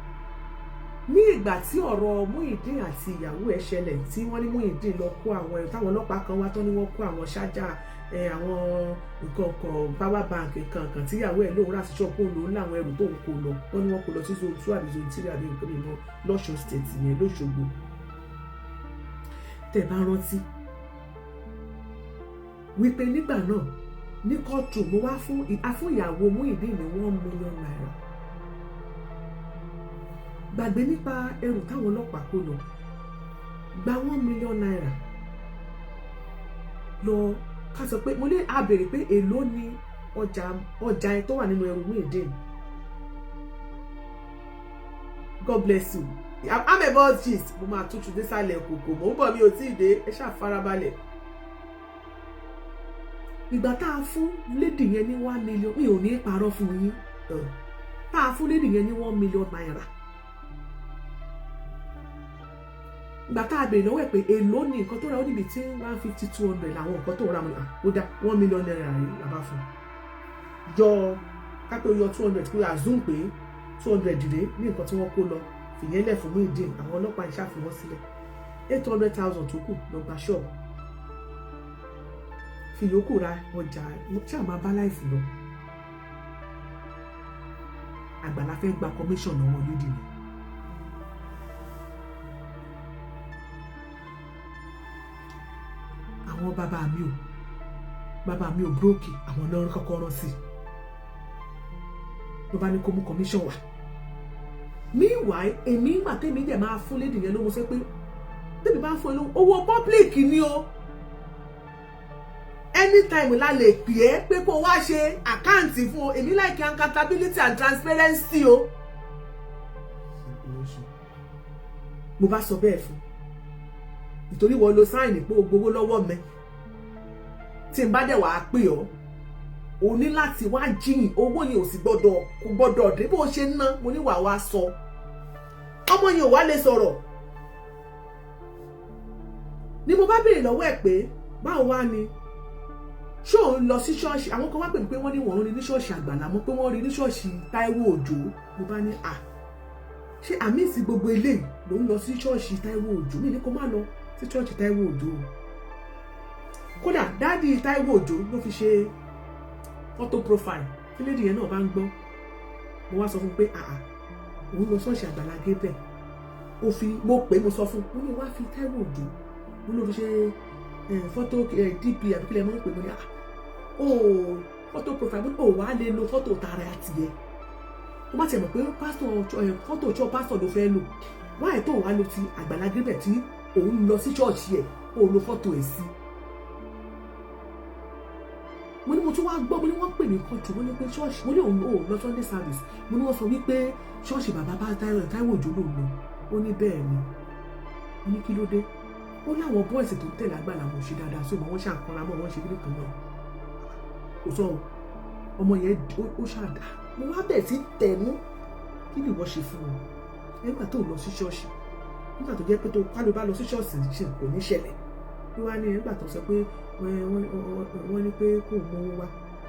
Ní ìgbà tí ọ̀rọ̀ Muyideen àti ìyàwó ẹ̀ ṣẹlẹ̀ tí wọ́n ní Muyideen lọ kó àwọn ẹ̀rọ táwọn ọlọ́pàá kan wá tán ni wọ́n kó àwọn ṣájà àwọn nǹkan kan power bank kankan tí ìyàwó ẹ̀ lóun rà sí ṣọ́ọ̀pù òun láwọn ẹrù tó ń kó lọ wọ́n ní wọ́n kó lọ sí zone 2 àbí zone 3 àbí nǹkan nínú lọ́ṣọ́ state yẹn lóṣogbo. Tẹ́ bá rántí wípé nígbà náà ní kóòtù mo wá fún ìyàwó Muyideen ní 1 million naira. Gbàgbé nípa ẹrù táwọn ọlọ́pàá kó lọ gba 1 million naira lọ ká sọ pé mo ní a béèrè pé èló ni ọjà ẹ tó wà nínú ẹrù Muyideen. God bless you. I'm about gist. Mo máa tútù désàlẹ̀ kòkò mo ń bọ̀ mi ò tí ì dé ẹ ṣáà farabalẹ̀. Ìgbà tá a fún lady yẹn ní 1 million mi ò ní parọ́ fún yín. Tá a fún lady yẹn ní 1 million naira. Ìgbà tá a béèrè lọ́wọ́ ẹ̀ pé èló ni nǹkan tó ra ó níbi tí 150-200 làwọn nǹkan tó ra mi ó dá 1 million naira yìí làbá fún. Yọ kápẹ́ yọ 200 kó assume pé 200 dìde ní nǹkan tí wọ́n kó lọ fìyẹn lẹ̀ fún Muyideen àwọn ọlọ́pàá ń ṣàfihàn sílẹ̀ 800,000 tó kù lọ gba ṣọ́ọ̀bù fi yòókù ra ọjà tí a máa bá láìfù lọ. Àgbàlá fẹ́ gba commission lọ́wọ́ lédi ni. Àwọn bàbá mi ò brókì àwọn náà kọ́kọ́ rán sí ló bá ní kó mú commission wá. Meanwhile èmi ìgbà tèmi dẹ̀ máa fún lédi yẹn ló mo sọ pé tèmi bá fún ẹ lówó owó public ni o. Anytime la lè pè é pé kó wá ṣe àkáǹtì fún o èmi like accountability and transparency o. Mo bá sọ bẹ́ẹ̀ fún nítorí wọ́n lo sáìnì pé o gbowó lọ́wọ́ mi tí n bá dẹ̀ wàá pè ọ́ o ní láti wá jíyìn owó yẹn ò sì gbọ́dọ̀ dé bó ṣe ń ná mo ní wàá wá sọ ọmọ yẹn ò wá lè sọ̀rọ̀ ni mo bá béèrè lọ́wọ́ ẹ̀ pé báwo wá ni ṣé òun lọ sí ṣọ́ọ̀ṣì àwọn kan wá pè mí pé wọ́n ní wọ́n rí ní ṣọ́ọ̀ṣì Àgbàlá mọ́ pé wọ́n rí ní ṣọ́ọ̀ṣì Táíwò Òjó mo bá ní ṣé àmì ìsìn gbogbo eléyìí ló ń lọ sí ṣọ́ọ̀ṣì Táíwò Òjó mi ní kó má lọ sí ṣọ́ọ̀ṣì Táíwò Òjó kódà dáàdi Táíwò Òjó ló fi ṣe photo profile tí lédi yẹn náà bá ń gbọ́ mo wá sọ fún pé òun lọ ṣọ́ọ̀ṣì Àgbàlá Gabriel mo pè mo sọ fún mo ní wá fi Táíwò Òjó mo ló fi ṣe photo DP àbíkílẹ̀ mọ́ pé mo ní photo profile mo ní wá lè lo photo tààrà àtìyẹ tó bá tiẹ̀ mọ̀ pé photo church pastor ló fẹ́ lò wáyé tó wá lo ti Àgbàlá Gabriel tí òun lọ sí ṣọ́ọ̀ṣì ẹ̀ ó lo photo ẹ̀ sí. Mo ní mo tún wá gbọ́ mo ní wọ́n pè mí kan jù wọ́n ní pé ṣọ́ọ̀ṣì mo ní òun ò lọ Sunday service mo ní wọ́n sọ wípé ṣọ́ọ̀ṣì bàbá bá Táíwò Òjó ló lọ ó ní bẹ́ẹ̀ ni ó ní kí ló dé ó láwọn bọ́ọ̀sì tó ń tẹ̀lé Àgbàlá mo ṣe dáadáa sí wọn ṣàǹkanra mọ́ wọn ṣe kílé kan náà kò sọ ọmọ yẹn ó ṣàdá mo wá bẹ̀ sí tẹ̀mú kí ni ìwọ ṣe fún wọn nígbà tó lọ sí ṣọ́ọ̀ṣì nígbà tó jẹ́ pé tó kálù bá lọ sí ṣọ́ọ̀ṣì ṣe kò ní ṣẹlẹ̀ ló wá ní nígbà tó sọ pé wọ́n ní pé kò mú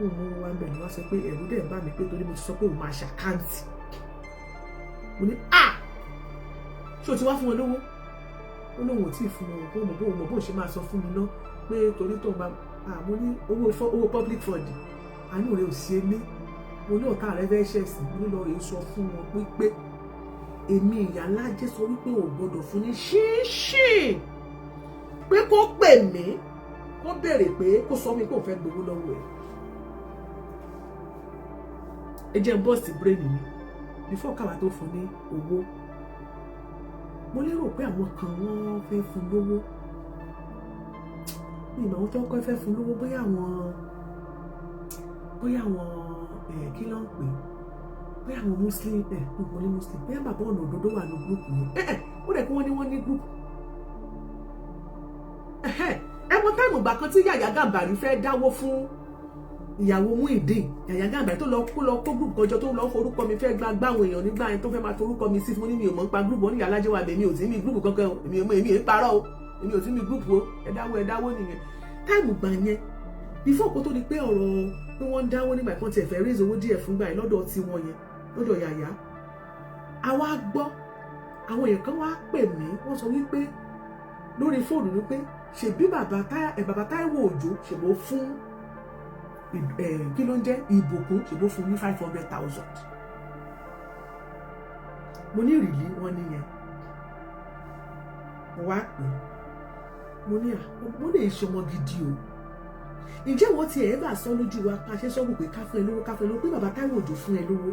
owó wá ń bẹ̀ ni wọ́n sọ pé ẹ̀rù dẹ̀ bá mi pé torí mo ti sọ pé òun máa ṣàkáǹtì mo ní ṣé o ti wá fún wọn lówó ó lóun ò tí ì fún wọn kó mọ̀ bó ṣe máa sọ fún mi ná pé torí tó máa mo ní owó public fund àánú rẹ ò ṣe mí mo ní ọ̀tá rẹ fẹ́ ṣẹ̀sìn mo ní lọ rèé sọ fún wọn wípé èmi ìyá Lájẹ́ sọ wípé ò gbọdọ̀ fún ní ṣíṣì pé kó pè mí kó béèrè pé kó sọ mi pé òun fẹ́ gbowó lọ́wọ́ ẹ jẹ́ n bọ́ọ̀sì bírèènì mi before káwa tó fún ní owó mo lérò pé àwọn kan wọ́n fẹ́ fún lówó ní ìmọ̀ àwọn tó kọ́ fẹ́ fún lówó bóyá àwọn kí ló ń pè bóyá àwọn muslim nípa ní muslim bóyá bàbá ọ̀nà òdodo wà ní gúrùpù yẹn ó rẹ̀ kí wọ́n ní gúrùpù ẹ̀wọ̀n táìmù ìgbà kan tí Yàyà Gàmbàrí fẹ́ dáwó fún ìyàwó Muyideen Yàyà Gàmbàrí tó lọ kó gúrùpù kọjọ tó lọ forúkọ mi fẹ́ gbá àwọn èèyàn nígbà yẹn tó fẹ́ máa torúkọ mi sí fún ní mi ò mọ̀ nípa gúrùpù wọn ní Ìyá Lájẹ́ wà bẹ́ẹ̀ mi ò sí ní gúrùpù kankan o èmi ò parọ́ o èmi ò sí ní gúrùpù o ẹ̀dáwó nìyẹn táìmù gbà yẹn before kó tó di pé ọ̀rọ̀ pé wọ́n ń dáwó nígbà kan tiẹ̀ fẹ́ raise owó díẹ̀ fún gbà yẹn lọ́dọ̀ tí wọ́n yẹn lọ́dọ̀ Yàyà àwa gbọ́ àwọn èèyàn kan wá pè mí wọ́n sọ wípé lórí fóònù wípé ṣèbí bàbá Táíwò Òjó ṣèbó fún kí ló ń jẹ́ ìbùkún ṣèbó fún ní 500,000 mo ní ìrìlí wọn nìyẹn mo wá pè mo ní mo lè ṣọmọ gidi o ǹjẹ́ wọ́n ti ẹ̀ bá sọ lójú wa ká ṣe sọ́gùn pé ká fún ẹ lówó pé bàbá Táíwò Òjó fún ẹ lówó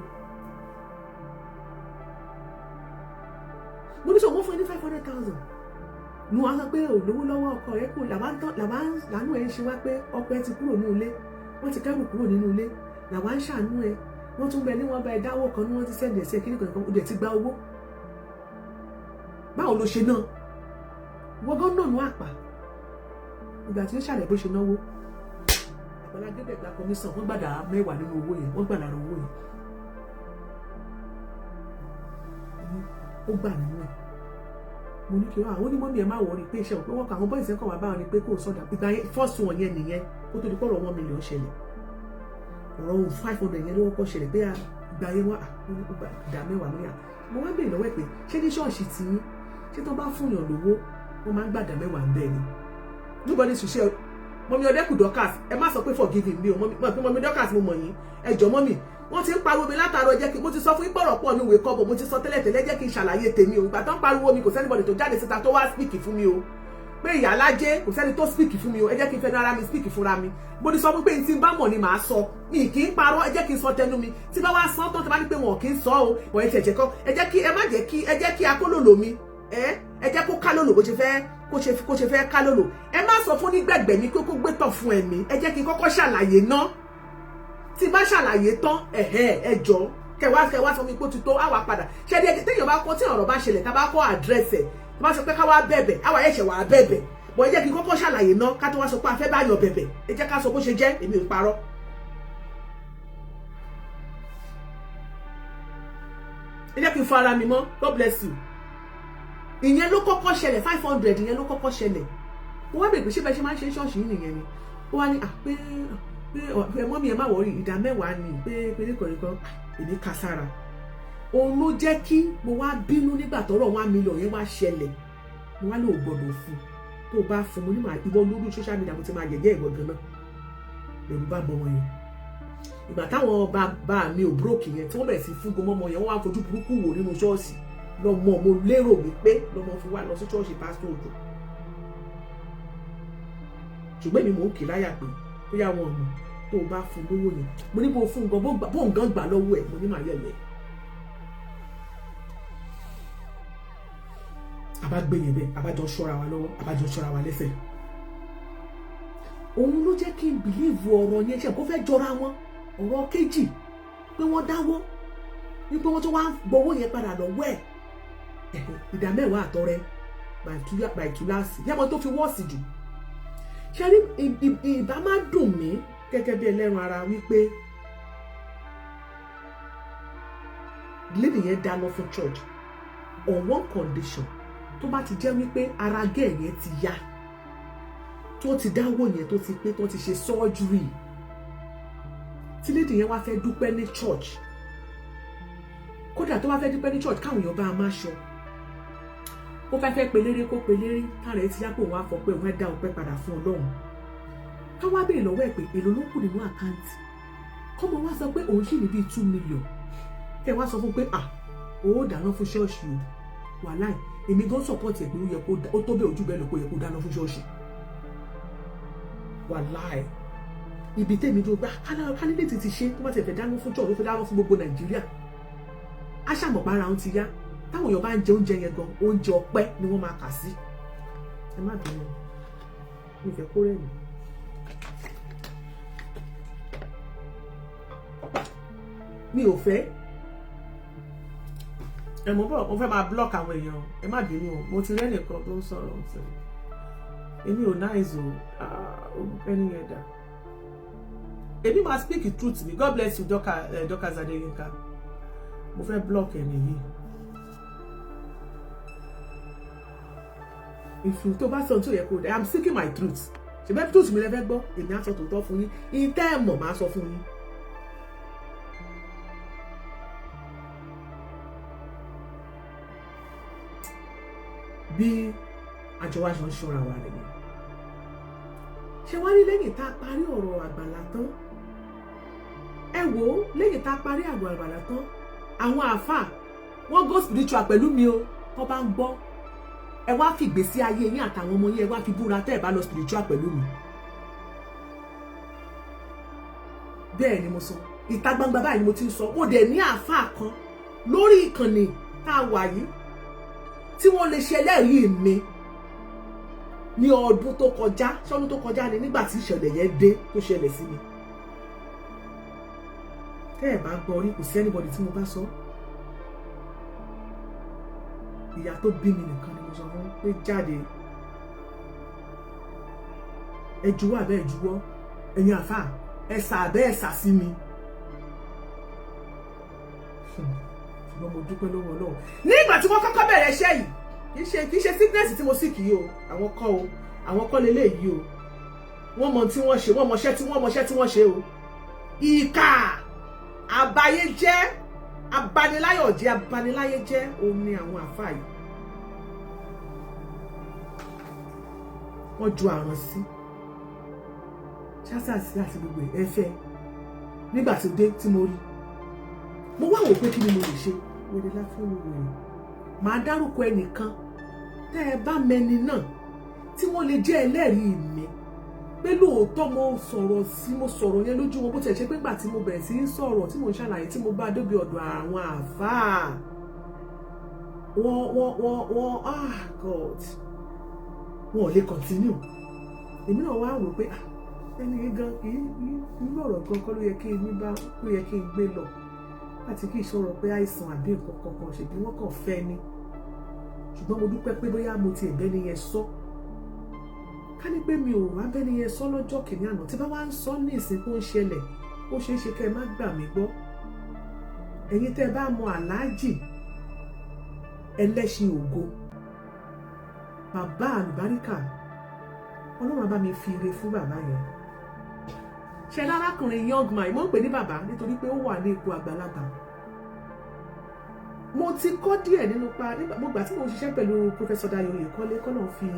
mo ní sọ wọ́n fún ẹ ní 500,000 ni wọ́n sọ pé olówó lọ́wọ́ ọkọ rẹ̀ kò làwọn ẹ̀ ń ṣe wá pé ọkọ ẹ̀ ti kúrò nínú ilé wọ́n ti kẹ́rù kúrò nínú ilé làwọn ń ṣàánú ẹ̀ wọ́n tún bẹ ní wọ́n bá ẹ dáwọ́ kan ní wọ́n ti sẹ́ndì ẹ̀sẹ̀ kíní kankan ó dẹ̀ ti gba owó báwo ló ṣe náà wọ́gán náà nú àpà ìgbà tí ó ṣàlẹ̀ bó ṣe náwó Àgbàlá Gabriel gba commission wọ́n gbàdá 10 nínú owó yẹn wọ́n gbàdá owó yẹn ó gbà nínú ẹ̀ mo ní kí àwọn onímọ̀ mi ẹ̀ máa wọrí pé iṣẹ́ òpé wọ́n kà àwọn bọ́ìsì kan wà báwọn ni pé kò sọ̀dà ìgbà yẹn fọ́ọ̀sì wọn yẹn nìyẹn kó tó di pọ̀rọ̀ 1 million ṣẹlẹ̀ ọ̀rọ̀ ohun 500 yẹn ló wọ́pọ̀ ṣẹlẹ̀ pé ìgbà yẹn wọ́n dá 10 lóyà mo wá bèèrè lọ́wọ́ ẹ̀ pé ṣé ní ṣọ́ọ̀ṣì tí ṣé tó bá fún yàn lówó wọ́n máa ń gbàdá 10 ń bẹ́ẹ̀ ni nobody should share mọ̀mí ọ̀dẹ́kù Dorcas ẹ má sọ pé forgiving mi o mọ̀mí Dorcas mo mọ̀ yín ẹ jọ̀ọ́ mọ́mí wọ́n ti ń pariwo mi látàárọ̀ jẹ́ kí mo ti sọ fún ìpọ̀rọ̀ pọ̀ ní ìwé kọ́bọ̀ mo ti sọ tẹ́lẹ̀tẹ́lẹ̀ jẹ́ kí n ṣàlàyé tèmi o ìgbà tó ń pariwo mi kò sẹ́nibọ̀dì tó jáde síta tó wá speak fún mi o pé ìyá alájẹ́ kò sẹ́ni tó speak fún mi o ẹ jẹ́ kí n fẹ́nu ara mi speak fúnra mi mo ti sọ fún pé tí n bá mọ̀ ni màá sọ mi kì í parọ́ ẹ jẹ́ kí n sọ tẹnu mi tí bá wá sọ tán tí bá ní pé wọn kì í sọ o wọ́n ẹ tẹ̀jẹ̀ kan ẹ jẹ́ kí akólòlò mi ẹ jẹ́ kó kálòlò bó ṣe fẹ́ kó ṣe fẹ́ kálòlò ẹ má sọ fún nígbẹ̀gbẹ̀ mi kó gbé tọ̀ fún ẹ̀mí ẹ jẹ́ kí n kọ́kọ́ ṣàlàyé ná tí bá ṣàlàyé tán ẹ jọ̀ọ́ kẹwàá sọ mi pé ó ti tó àwa padà ṣe dé téèyàn bá kọ́ tí ọ̀rọ̀ bá ṣẹlẹ̀ tá bá kọ́ àdírẹ́sì ẹ̀ tá bá sọ pé ká wá bẹ̀bẹ̀ àwa ẹ̀ṣẹ̀ wà bẹ̀bẹ̀ bọ̀ ẹ jẹ́ kí n kọ́kọ́ ṣàlàyé ná ká tó wá sọ pé a fẹ́ bá yàn bẹ̀bẹ̀ ẹ jẹ́ ká sọ bó ṣe jẹ́ èmi ò parọ́. ẹ jẹ́ kí n fara mi mọ́ God bless you ìyẹn ló kọ́kọ́ ṣẹlẹ̀ 500 ìyẹn ló kọ́kọ́ ṣẹlẹ̀ wọ́n wá bèèrè pé ṣé bẹ́ẹ̀ ṣe máa ń ṣe ṣọ́ọ̀ṣì yìí nìyẹn ni ó wá ní pé mọ́mí ẹ má wọrí ìdá 10 ni pé nìkan èmi kà sára òun ló jẹ́ kí mo wá bínú nígbà tọ́rọ̀ 1 million yẹn wá ṣẹlẹ̀ mo wá lè ò gbọ́dọ̀ fún tó bá fún mo ní màá ìwọ lórí social media mo ti máa yẹ̀yẹ́ ìwọ gan náà lẹ́rù bá bọ́ wọn yẹn ìgbà táwọn bàbá mi ò brókì yẹn tí wọ́n bẹ̀rẹ̀ sí fún gomọ́mọ yẹn wọ́n wá fojú burúkú wò nínú ṣọ́ọ̀ṣì lọmọ mo lérò wípé lọmọ fi wá lọ sí ṣọ́ọ̀ṣì pásítọ̀ Òjó ṣùgbọ́n èmi mò ń kì láyà pé bóyá wọn ọ̀nà tó o bá fún lówó yẹn mo ní bó fún gan bó nǹkan gbà lọ́wọ́ ẹ̀ mo ní màá yẹ̀yẹ́ abágbé yẹn bẹ́ẹ̀ abájọ ṣọ́ra wa lọ́wọ́ abájọ ṣọ́ra wa lẹ́sẹ̀ òun ló jẹ́ kí n bìlíìfù ọ̀rọ̀ yẹn ṣe kó fẹ́ jọra wọn ọ̀rọ̀ kejì pé wọ́n dáwọ́ wípé wọ́n tó wá gbowó yẹn padà lọ́wọ́ ẹ̀ ìdá 10 àtọrẹ bàìtúláàsì yàmọ tó fi wọ́ọ̀sì jù ṣe rí ìbá má dùn mí gẹ́gẹ́ bí ẹlẹ́ran ara wípé lady yẹn dáná fún church on one condition tó bá ti jẹ́ wípé ara gẹ́ yẹn ti yá tó ti dáwó yẹn tó ti pé tó ti ṣe surgery tí lady yẹn wá fẹ́ dúpẹ́ ní church kódà tó bá fẹ́ dúpẹ́ ní church káwọn èèyàn bá a máa ṣọ ó fẹ́ pelére kó pelére káàrẹ̀ ti yá pé òun á fọ pé òun á dá ọpẹ́ padà fún Ọlọ́run ká wá béèrè lọ́wọ́ ẹ̀ pé èlò ló kù nínú àkáǹtì kọ́mọ wá sọ pé òun sì ní bíi 2 million kẹ́ wá sọ fún pé owó dáná fún ṣọ́ọ̀ṣì o wàláì èmi gan sọ̀pọ̀tì ẹ̀ pé ó tó bẹ́ẹ̀ ojú bẹ́ẹ̀ lọ pé ó yẹ kó dáná fún ṣọ́ọ̀ṣì wàláì ibi tèmi tó gbá kálídéètì ti ṣe tó bá ti fẹ́ dáná fún ṣọ́ọ̀ṣì ó fẹ́ dáná fún gbogbo Nàìjíríà aṣàmọ̀pá ara wọn ti yá táwọn èèyàn bá ń jẹ oúnjẹ yẹn gan oúnjẹ ọpẹ́ ni wọ́n máa kà sí ẹ má bínú mi fẹ́ kó rẹ̀yìn. mi ò fẹ́ ẹ mọ̀ bọ̀ mo fẹ́ máa block àwọn èèyàn ẹ má bínú o mo ti rẹ́nìkan tó ń sọ̀rọ̀ ọ̀sẹ̀ èmi ò náìzò ẹni yẹn dà èmi máa speak the truth mi God bless you Dorcas Adéyínká mo fẹ́ block ẹni yìí. ìfún tó bá sọ tó yẹ kó dé I'm seeking my truth ṣùgbọ́n truth mi lẹ́fẹ́ gbọ́ èmi á sọ tòótọ́ fún yín ìtẹ́ ẹ̀ mọ̀ máa sọ fún yín. bí àjọwáṣọ ń ṣọ́ra wa nìyẹn ṣé wá rí lẹ́yìn tá a parí ọ̀rọ̀ Àgbàlá tán ẹ wò ó lẹ́yìn tá a parí ọ̀rọ̀ Àgbàlá tán àwọn àáfàá wọ́n go spiritual pẹ̀lú mi o wọ́n bá ń gbọ́ ẹ wá fi ìgbésí ayé yín àtàwọn ọmọ yín ẹ wá fi búra tẹ́ ẹ bá lọ spiritual pẹ̀lú mi bẹ́ẹ̀ ni mo sọ ìta gbangba báyìí ni mo ti ń sọ mo dẹ̀ ní àáfàá kan lórí ìkànnì tá a wà yìí tí wọ́n lè ṣe ẹlẹ́rìí mi ní ọdún tó kọjá ṣọ́dún tó kọjá ni nígbà tí ìṣẹ̀lẹ̀ yẹn dé tó ṣẹlẹ̀ sí mi. Tẹ́ ẹ̀ bá gbọ́ rí kò sí anybody tí mo bá sọ. Ìyá tó bí mi nìkan ni mo sọ fún pé jáde. Ẹ juwọ́ àbẹ́ ẹ juwọ́, ẹ̀yin àfà ẹ sà àbẹ́ ẹ sà sí mi. Ṣùgbọ́n mo dúpẹ́ lọ́wọ́ Ọlọ́run. Nígbà tí wọ́n kọ́kọ́ bẹ̀rẹ̀ iṣẹ́ yìí kì í ṣe sickness tí mo sì kì í o, àwọn kọ́ leléyìí o. Wọ́n mọ tí wọ́n ṣe, wọ́n mọṣẹ́ tí wọ́n ṣe o. Ìkà àbáyéjẹ́ abaniláyéjẹ́ òun ni àwọn àfà yìí. Wọ́n ju àrùn sí ṣáṣàṣì àti gbogbo ẹ̀fẹ́. Nígbà tí ó dé tí mo rí, mo wá wò pé kí ni mo lè ṣe. Wèrè láfún mi wèrè. Màá dárúkọ ẹnìkan tẹ́ ẹ bá mẹni náà tí wọ́n lè jẹ́ ẹlẹ́rìí mi pé lóòótọ́ mo sọ̀rọ̀ yẹn lójú wọn, bó tẹ̀ ṣe pé nígbà tí mo bẹ̀rẹ̀ sí í sọ̀rọ̀ tí mo ń ṣàlàyé tí mo bá dóbi ọ̀dọ̀ àwọn àfáà God wọn ò lè continue. Èmi náà wá wò pé ẹni gan kì í nínú ọ̀rọ̀ gan kọ́ ló yẹ kí n gbé lọ láti kí ìṣòro pé àìsàn àbí nǹkan kankan ṣèbí wọ́n kàn fẹ́ ni. Ṣùgbọ́n mo dúpẹ́ pé bóyá mo ti ẹ̀bẹ́ ni yẹn sọ. Ká ní pé mi ò wá bẹ́ ni yẹn sọ lọ́jọ́ kìíní àná, tí bá wá ń sọ ní ìsìn tó ń ṣẹlẹ̀ ó ṣeé ṣe kẹ́ ẹ má gbà mí gbọ́. Ẹ̀yin tẹ́ bá mọ Aláàjì Ẹlẹ́ṣin Ògo, bàbá àlùbáríkà, Ọlọ́run bá mi fi ire fún bàbá yẹn. Ṣé lárákùnrin young man mo ń pè ní bàbá nítorí pé ó wà ní ipò àgbàlagbà. Mo ti kọ́ díẹ̀ nínú mo gbà tí mo ṣiṣẹ́ pẹ̀lú Professor Dayo Oyèkọ́lé kọ́nà fi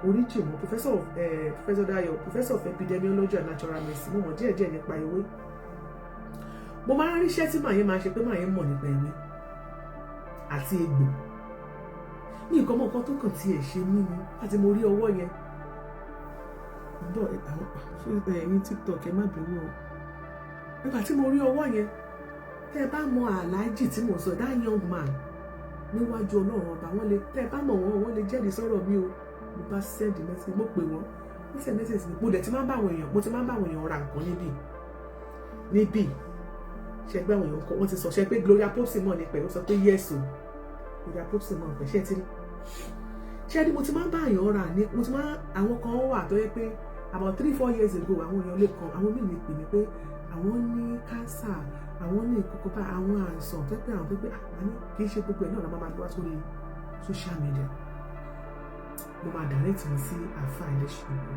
oríjì mọ́ Professor Dayo, Professor of Epidemiology and Natural Medicine, mo mọ̀ díẹ̀ nípa ewé. Mo máa ń ríṣẹ́ tí màá yẹn máa ṣe pé màá yẹn mọ̀ nípa ewé àti egbò. Ní nǹkan mọ̀ nǹkan tó kàn tí ẹ̀ ṣe mí ni láti mo rí ọwọ́ yẹn. Ẹ̀yin TikTok ẹ má bínú o. Nígbà tí mo rí ọwọ́ yẹn, tẹ́ ẹ bá mọ Aláàjì tí mo sọ, that young man níwájú Ọlọ́run ọba, tẹ́ ẹ bá mọ̀ wọ́n lè jẹ́rìí sọ̀rọ̀ mi o. Mo bá send message, mo pè wọ́n send message mi. Mo ti máa ń bá àwọn èèyàn ra nǹkan níbí ṣe gbé àwọn èèyàn kan wọ́n ti sọ ṣe pé Gloria Popsi mọ̀ nípa ẹ̀ ó sọ pé yes o Gloria Popsi mọ̀ nípa ṣe ti rí ṣe ni mo ti máa ń bá èèyàn ra ní mo ti máa àwọn kan wà tó yẹ pé about 3-4 years ago àwọn èèyàn lè kan àwọn míì lè pè mí pé àwọn ní cancer àwọn ní ìkókó bá àwọn àìsàn tó pé àwọn pé àwọn kì í ṣe gbogbo ẹ̀ náà la máa wá sórí social media. Mo máa direct mi sí àfáà Ẹlẹ́ṣin Ògo.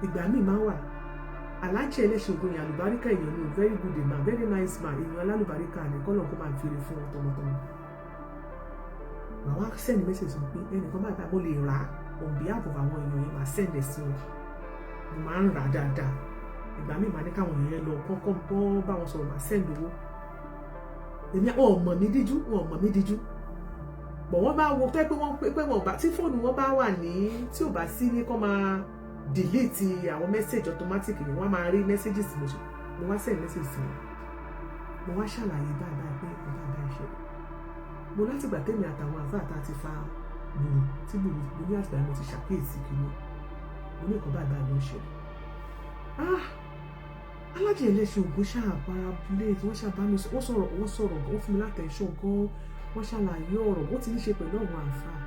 Ìgbà míì máa wà Aláàjì Ẹlẹ́ṣin Ògo yẹn àlùbáríkà èèyàn ni very good man, very nice man, èèyàn alálùbáríkà ni kọ́lọ̀ kó máa ń fèrè fún wọn tọmọtọmọ. Màá wá send message mi pé ẹnìkan báyìí mo lè rà á on behalf of àwọn èèyàn yẹn máa send ẹ̀ sí wọn. Mo máa ń rà á dáadáa. Ìgbà míì máa ní káwọn èèyàn yẹn lọ kọ́kọ́ bá wọn sọ̀rọ̀ máa send owó. Èmi wọn ò mọ̀ mí díjú. Bọ̀ wọ́n bá wo pé wọ́n bá tí fóònù wọn bá wà ní tí ò bá sí ní kó máa delete àwọn message automatic ni wọ́n máa rí messages mo wá send message sí wọn. Mo wá ṣàlàyé báyìí pé bàbá ìṣe. Mo láti gbà tèmi àtàwọn àfáà ti fa gbòòrò tí gbòòrò mo ní àtìgbà mo ti ṣàkíyèsí kìíní. Mo ní ìkọ́ bàbá ló ń ṣe. Aláàjì Ẹlẹ́ṣin Ògo ṣàpárá plate wọ́n ṣàbámi wọ́n sọ̀rọ̀ wọ́n fún mi látẹ̀ṣọ́ gan wọ́n ṣàlàyé ọ̀rọ̀ bó ti ní ṣe pẹ̀lú àwọn àfáà.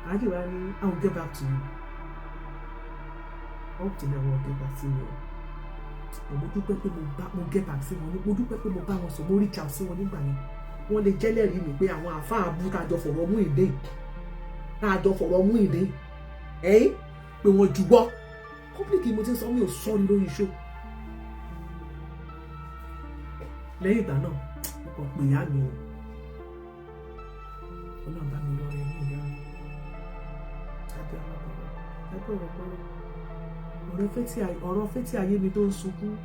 Aláàjì wa ní I will get back to you. Up to now I will get back to you. Mo dúpẹ́ pé mo get back sí wọn, mo dúpẹ́ pé mo bá wọn sọ, mo reach out sí wọn nígbà yẹn. Wọ́n lè jẹ́lẹ̀rí mi pé àwọn àfáà abú kájọ fọ̀rọ̀ mú ìdè ẹ̀yìn pé wọ́n jùgbọ́. Public mo ti sọ mi ò sọ ní lórí iṣẹ́. Lẹ́yìn ìgbà náà mo kàn pè ìyá mi o. Ọlọ́run bá mi lọ́rẹ̀ ní ìyá mi. Abẹ́ àwọn bàbá ẹgbẹ́ ọ̀rọ̀ fẹ́tí ayé mi tó ń sunkún.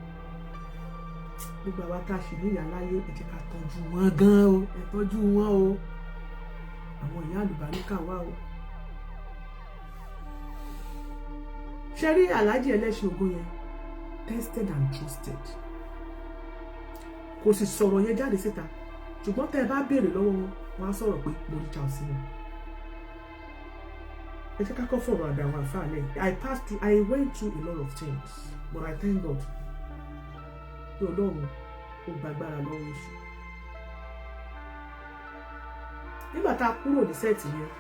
Gbogbo àwa tá a ṣì ní ìyá láyé ẹ jẹ́ ká tọ́jú wọn gan o. Ẹ tọ́jú wọn o. Àwọn ìyá àlùbáríkà wà o. Ṣé rí Aláàjì Ẹlẹ́ṣin Ògo yẹn tested and trusted. Kò sì sọ̀rọ̀ yẹn jáde síta. Ṣùgbọ́n tẹ́ ẹ bá béèrè lọ́wọ́ wọn, wọ́n á sọ̀rọ̀ pé mo reach out sí wọn. ẹ jẹ́ ká kọ́ fọ̀rọ̀ àdá àwọn àfáà lẹ́yìn. I went through a lot of things, but I thank God pé Ọlọ́run ó gbàgbára lọ́wọ́ èṣù. Nígbà tá a kúrò ní sẹ́ẹ̀tì yẹn,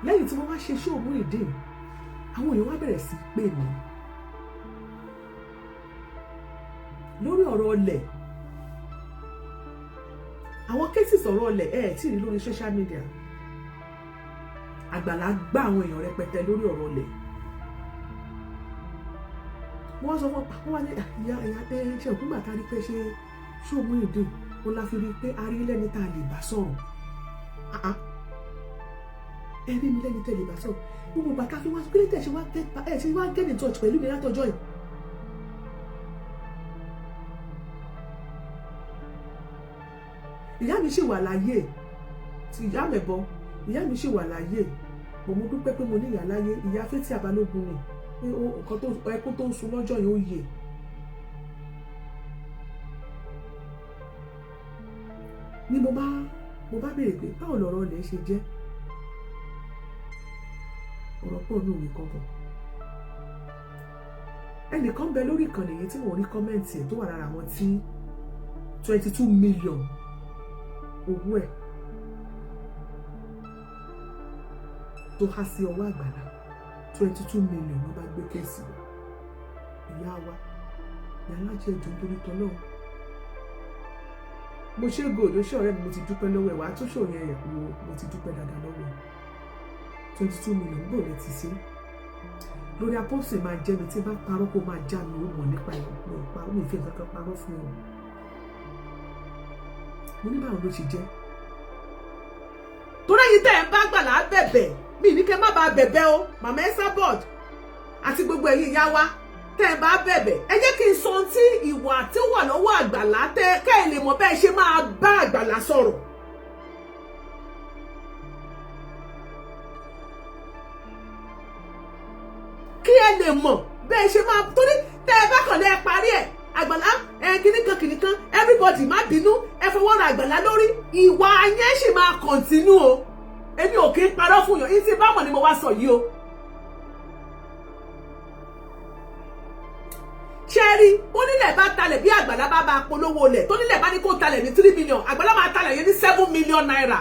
lẹ́yìn tí wọ́n wá ṣe ṣóò Muyideen, àwọn èèyàn wá bẹ̀rẹ̀ sí pè mí lórí ọ̀rọ̀ ọlẹ̀. Àwọn cases ọ̀rọ̀ ọlẹ̀ tí rí lórí social media. Àgbàlá gbá àwọn èèyàn rẹpẹtẹ lórí ọ̀rọ̀ ọlẹ̀. Wọ́n sọ fún wa ní ìyá ṣe òkúgbà tá a rí pé ṣe ṣóò Muyideen, ó la fi rí pé a rí lẹ́ni tá a lè bá sọ̀rọ̀. Ẹ rí mi lẹ́ni tẹ́ lè bá sọ̀rọ̀. Gbogbo bàtà fi wá sí kílẹ̀ tẹ̀ ṣe wá get in touch pẹ̀lú mi látọjọ́ yìí. Ìyá mi ṣì wà láyé, tí ìyá mẹ́bọ, ìyá mi ṣì wà láyé. Mo dúpẹ́ pé mo ní ìyá láyé, ìyá Fétí Abalógun ni. Ẹkún tó ń sun lọ́jọ́ yìí ó yè. Ni mo bá béèrè pé báwo lọ̀rọ̀ ọlẹ̀ ṣe jẹ́. Ọ̀rọ̀ pọ̀ ní òwe kankan. Ẹnìkan bẹ lórí ìkànnì yìí tí mo rí kọ́mẹ́ǹtì ẹ̀ tó wà lára àwọn tí 22 million owó ẹ̀ tó há sí ọwọ́ Àgbàlá. 22 million ló bá gbé kéèsì rẹ̀. Ìyá wa ìyá alájẹ ìjọ nítorí tọ́lọ́. Mo ṣe gòdó ṣé ọ̀rẹ́ mi, mo ti dúpẹ́ lọ́wọ́ ẹ̀ wá tó ṣò yẹn ẹ̀ wo, mo ti dúpẹ́ dáadáa lọ́wọ́ ẹ̀. 22 million gbò lè ti sí. Lórí apọ́sì máa jẹ́ mi tí bá parọ́ kó máa já mi ó mọ̀ nípa ìpá mi ìfẹ́ kankan parọ́ fún ẹ̀. Mo ní báwo ló ṣe jẹ́. Torí ẹ̀yin tẹ́ ẹ̀ ń bá Àgbàlá bẹ̀bẹ̀, mi ní kẹ́ má bá bẹ̀bẹ̀ o, Mama Esabod àti gbogbo ẹ̀yin ìyá wa tẹ́ ẹ̀ bá bẹ̀bẹ̀. Ẹ jẹ́ kí n sọ tí ìwà tí ó wà lọ́wọ́ Àgbàlá kẹ́ ẹ lè mọ̀ bẹ́ẹ̀ ṣe máa bá Àgbàlá sọ̀rọ̀. Kí ẹ lè mọ̀ bẹ́ẹ̀ ṣe máa, torí tẹ́ ẹ bá kàn lẹ́ parí ẹ̀ Àgbàlá kìnìkan everybody má bínú ẹ fọwọ́ ra Àgbàlá lórí, ìwà yẹn ṣì máa continue o. Èmi ò kí ń parọ́ fún yàn, yìí tí bá mọ̀ ni mo wá sọ yìí o. Ṣé rí onílẹ̀ bá talẹ̀ bí Àgbàlá bá polówó lẹ̀, tó nílẹ̀ bá ní kó talẹ̀ ní 3 million, Àgbàlá máa talẹ̀ yẹn ní 7 million naira.